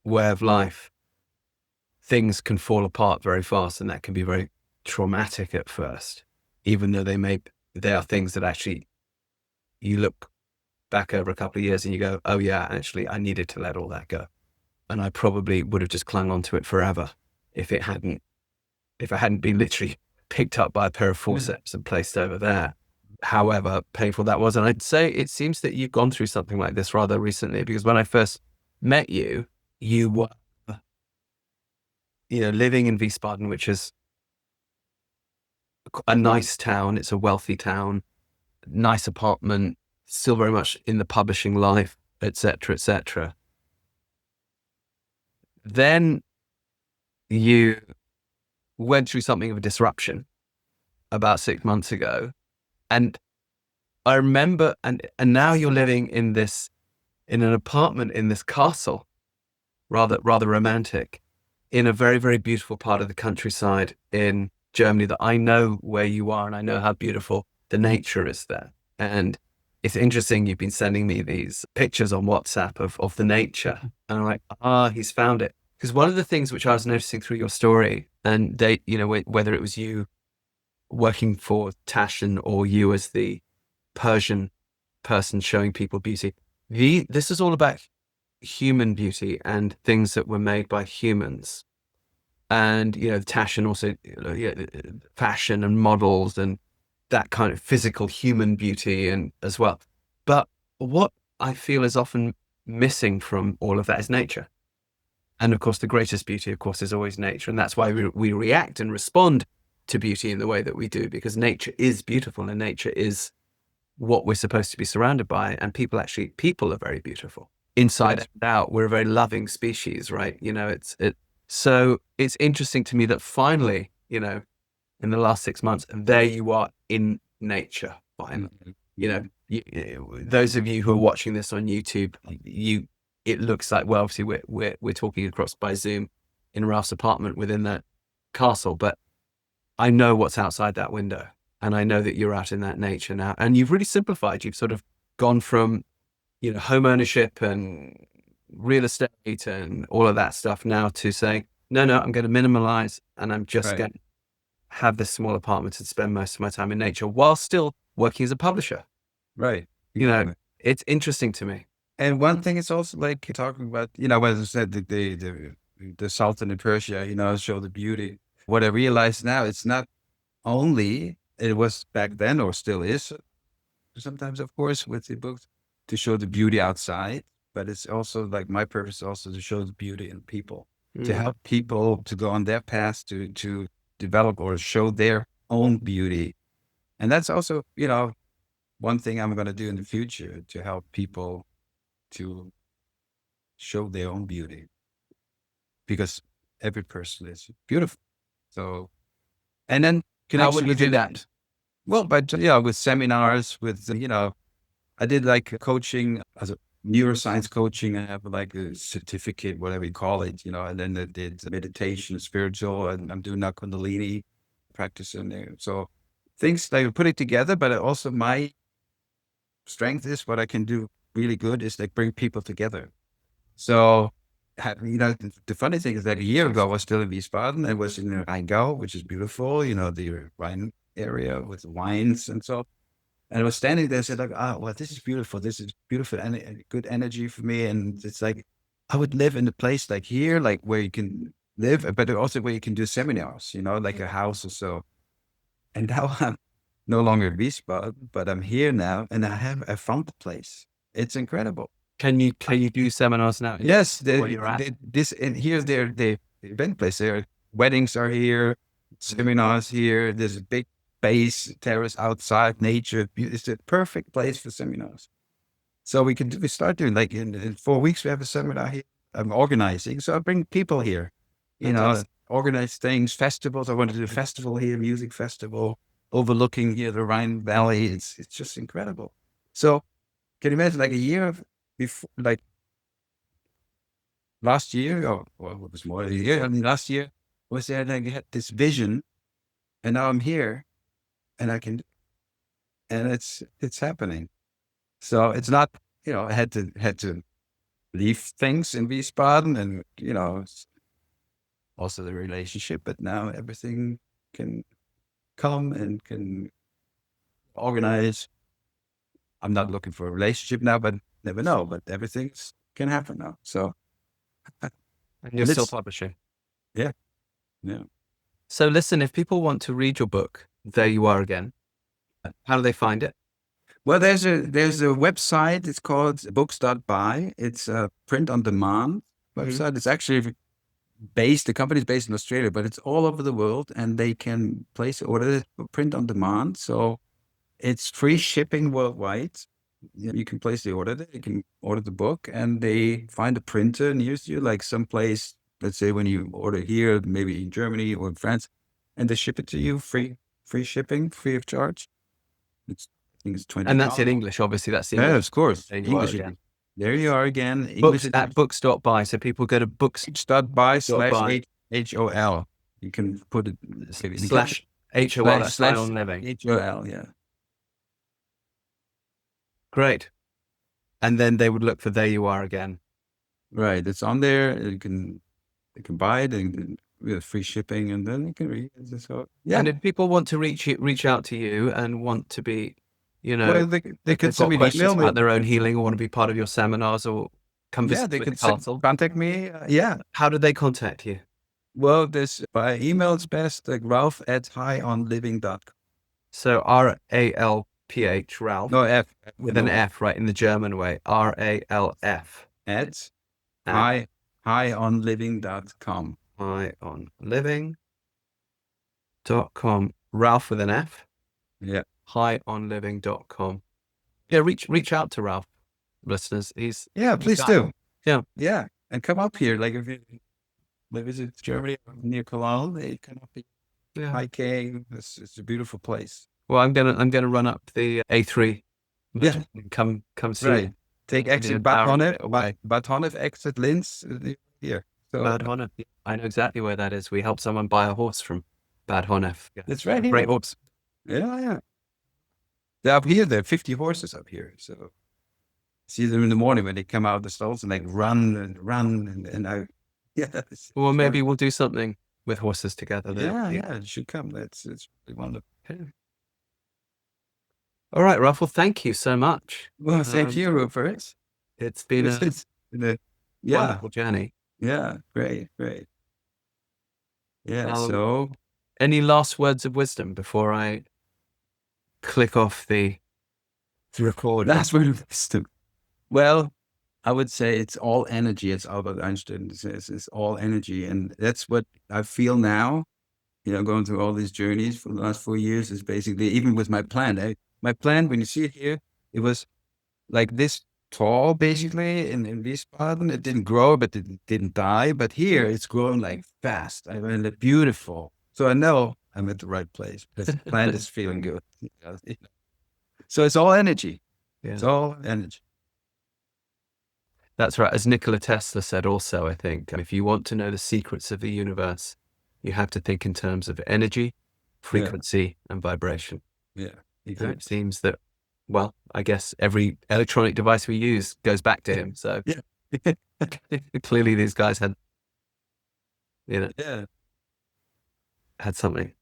way of life. Things can fall apart very fast, and that can be very traumatic at first, even though they are things that actually you look back over a couple of years and you go, oh yeah, actually I needed to let all that go. And I probably would have just clung on to it forever if I hadn't been literally picked up by a pair of forceps and placed over there. However painful that was. And I'd say it seems that you've gone through something like this rather recently, because when I first met you, you were, living in Wiesbaden, which is a nice town. It's a wealthy town, nice apartment, still very much in the publishing life, etc., etc. Then you went through something of a disruption about 6 months ago. And I remember, and now you're living in an apartment in this castle, rather romantic, in a very, very beautiful part of the countryside in Germany that I know where you are, and I know how beautiful the nature is there. And it's interesting, you've been sending me these pictures on WhatsApp of the nature. And I'm like, he's found it. Because one of the things which I was noticing through your story, and whether it was you working for Taschen or you as the Persian person showing people beauty, this is all about human beauty and things that were made by humans. And, Taschen also, fashion and models and that kind of physical human beauty and as well. But what I feel is often missing from all of that is nature. And of course, the greatest beauty, of course, is always nature. And that's why we react and respond to beauty in the way that we do, because nature is beautiful and nature is what we're supposed to be surrounded by. And people are very beautiful. Inside and out, we're a very loving species, right? So it's interesting to me that finally, in the last 6 months, there you are in nature. Finally, those of you who are watching this on YouTube, it looks like, well, obviously we're talking across by Zoom in Ralph's apartment within that castle, but I know what's outside that window, and I know that you're out in that nature now, and you've really simplified. You've sort of gone from, home ownership and real estate and all of that stuff now to saying, no, I'm going to minimalize, and I'm just going to have this small apartment and spend most of my time in nature while still working as a publisher. Right. It's interesting to me. And one thing is also like talking about, as I said, the Sultan in Persia, show the beauty. What I realize now, it's not only, it was back then or still is sometimes, of course, with the books, to show the beauty outside, but it's also like my purpose also to show the beauty in people, to help people to go on their path to develop or show their own beauty. And that's also, one thing I'm going to do in the future, to help people to show their own beauty, because every person is beautiful. So, and then How will connection you do with that? Well, but with seminars, with I did like coaching as a neuroscience coaching. I have like a certificate, whatever you call it, and then I did meditation, spiritual, and I'm doing now Kundalini practice in there. So things like put it together, but also my strength is what I can do really good is like bring people together. So, the funny thing is that a year ago I was still in Wiesbaden. I was in Rheingau, which is beautiful, the Rhine area with wines and so. And I was standing there and said, like, oh, well, this is beautiful. This is beautiful and good energy for me. And it's like, I would live in a place like here, like where you can live, but also where you can do seminars, like a house or so. And now I'm no longer in Wiesbaden, but I'm here now and I found the place. It's incredible. Can you do seminars now? Yes, Where you're at? and here's the event place. There, weddings are here, seminars here. There's a big base terrace outside, nature. It's a perfect place for seminars. So we start doing like in 4 weeks we have a seminar here. I'm organizing, so I bring people here. Organize things, festivals. I want to do a festival here, music festival, overlooking here the Rhine Valley. It's just incredible. So can you imagine like a year before, like last year, or it was more than a year. I mean, last year was there, and I had this vision, and now I'm here, and I can, and it's happening. So it's not, I had to leave things in Wiesbaden, and also the relationship, but now everything can come and can organize. I'm not looking for a relationship now, but never know. But everything can happen now. So. And you're still publishing. Yeah. So listen, if people want to read your book, There You Are Again, how do they find it? Well, there's a website. It's called books.by. It's a print on demand website. It's actually the company's based in Australia, but it's all over the world, and they can place order print on demand. So it's free shipping worldwide. You can place the order there. You can order the book, and they find a printer near you, like someplace. Let's say when you order here, maybe in Germany or in France, and they ship it to you free shipping, free of charge. I think it's 20. And that's in English, obviously. That's in Yeah, English. of course. There you English. are again. There you are again. Books English at books.by. So people go to books.by/HOL. You can put it slash HOL, slash on living. HOL, yeah. Great. And then they would look for There You Are Again. Right. It's on there. They can buy it and with free shipping, and then you can read it. So, yeah. And if people want to reach out to you and want to be, well, they could send me an questions email about their own healing or want to be part of your seminars or come visit they with can the castle. contact me. Yeah. How do they contact you? Well, by email is best, like Ralf@highonliving.com. So RALPH, Ralph. No, F. With an F, right, in the German way. RALF. At highonliving.com. Highonliving.com. Ralph with an F. Yeah. Highonliving.com. Yeah, reach out to Ralph, listeners. Please do. Yeah. Yeah. And come up here. Like if you visit Germany near Cologne, they come up here hiking. It's a beautiful place. Well, I'm gonna run up the A3. Yeah. Come see. Right. Take exit Bad Honnef, exit Linz here. So, Bad Honnef. I know exactly where that is. We helped someone buy a horse from Bad Honnef. Yeah. That's right here. Great horse. Yeah. They're up here. There are 50 horses up here. So see them in the morning when they come out of the stalls and like run, and I. Yeah. Well, maybe we'll do something with horses together. Yeah. It should come. It's really wonderful. Okay. All right, Ralf. Well, thank you so much. Well, thank you, Rupert. It's been a wonderful journey. Yeah, great, great. Yeah, Um, so any last words of wisdom before I click off the record button? that's what it is to. Well, I would say it's all energy. It's Albert Einstein says it's all energy. And that's what I feel now, going through all these journeys for the last 4 years is basically, even with my plant. My plant, when you see it here, it was like this tall, basically, in Wiesbaden. It didn't grow, but it didn't die. But here, it's growing like fast. I mean, it's beautiful. So I know I'm at the right place because the plant is feeling good. So it's all energy. It's Yeah, all energy. that's right. As Nikola Tesla said also, I think, if you want to know the secrets of the universe, you have to think in terms of energy, Yeah, frequency, and vibration. yeah, And it exactly. seems that, well, I guess every electronic device we use goes back to him. So Yeah, clearly these guys had, yeah. had something.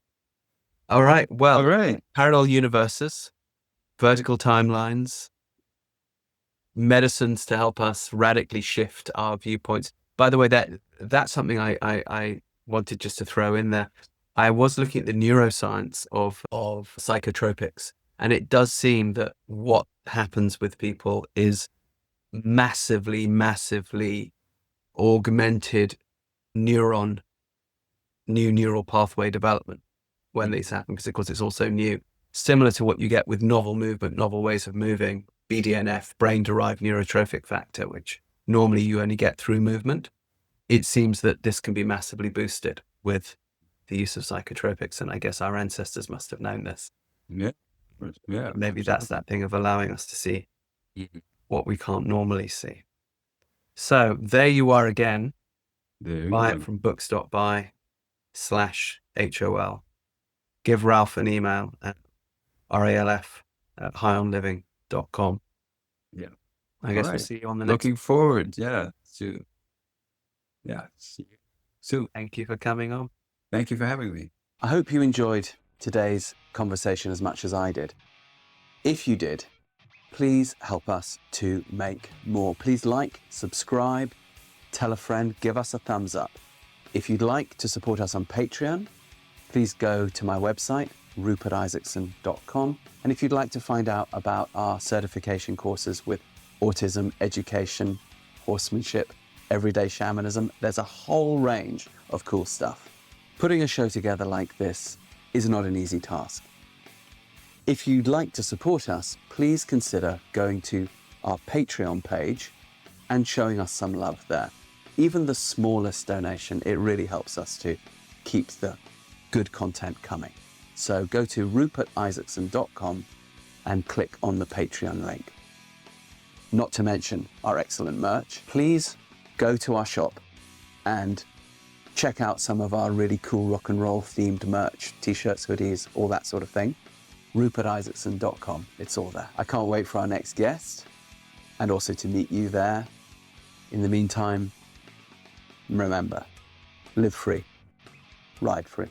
All right. All Well, right. parallel universes, vertical timelines, medicines to help us radically shift our viewpoints. By the way, that's something I wanted just to throw in there. I was looking at the neuroscience of psychotropics, and it does seem that what happens with people is massively, massively augmented new neural pathway development when these happen, because of course it's also new, similar to what you get with novel movement, novel ways of moving, BDNF, brain-derived neurotrophic factor, which normally you only get through movement. It seems that this can be massively boosted with the use of psychotropics, and I guess our ancestors must have known this. Yeah. Yeah, Maybe that's absolutely. that thing of allowing us to see Mhm. what we can't normally see. So there you are again. There you Buy it go. from books.by/HOL. Give Ralph an email at ralf@highoonliving.com. Yeah. I All guess we'll right. see you on the next. Looking forward, to see you soon. Thank you for coming on. Thank you for having me. I hope you enjoyed today's conversation as much as I did. If you did, please help us to make more. Please like, subscribe, tell a friend, give us a thumbs up. If you'd like to support us on Patreon, please go to my website, rupertisaacson.com. And if you'd like to find out about our certification courses with autism, education, horsemanship, everyday shamanism, there's a whole range of cool stuff. Putting a show together like this is not an easy task. If you'd like to support us, please consider going to our Patreon page and showing us some love there. Even the smallest donation, it really helps us to keep the good content coming. So go to rupertisaacson.com and click on the Patreon link. Not to mention our excellent merch. Please go to our shop and check out some of our really cool rock and roll themed merch, t-shirts, hoodies, all that sort of thing. rupertisaacson.com, it's all there. I can't wait for our next guest and also to meet you there. In the meantime, remember, live free, ride free.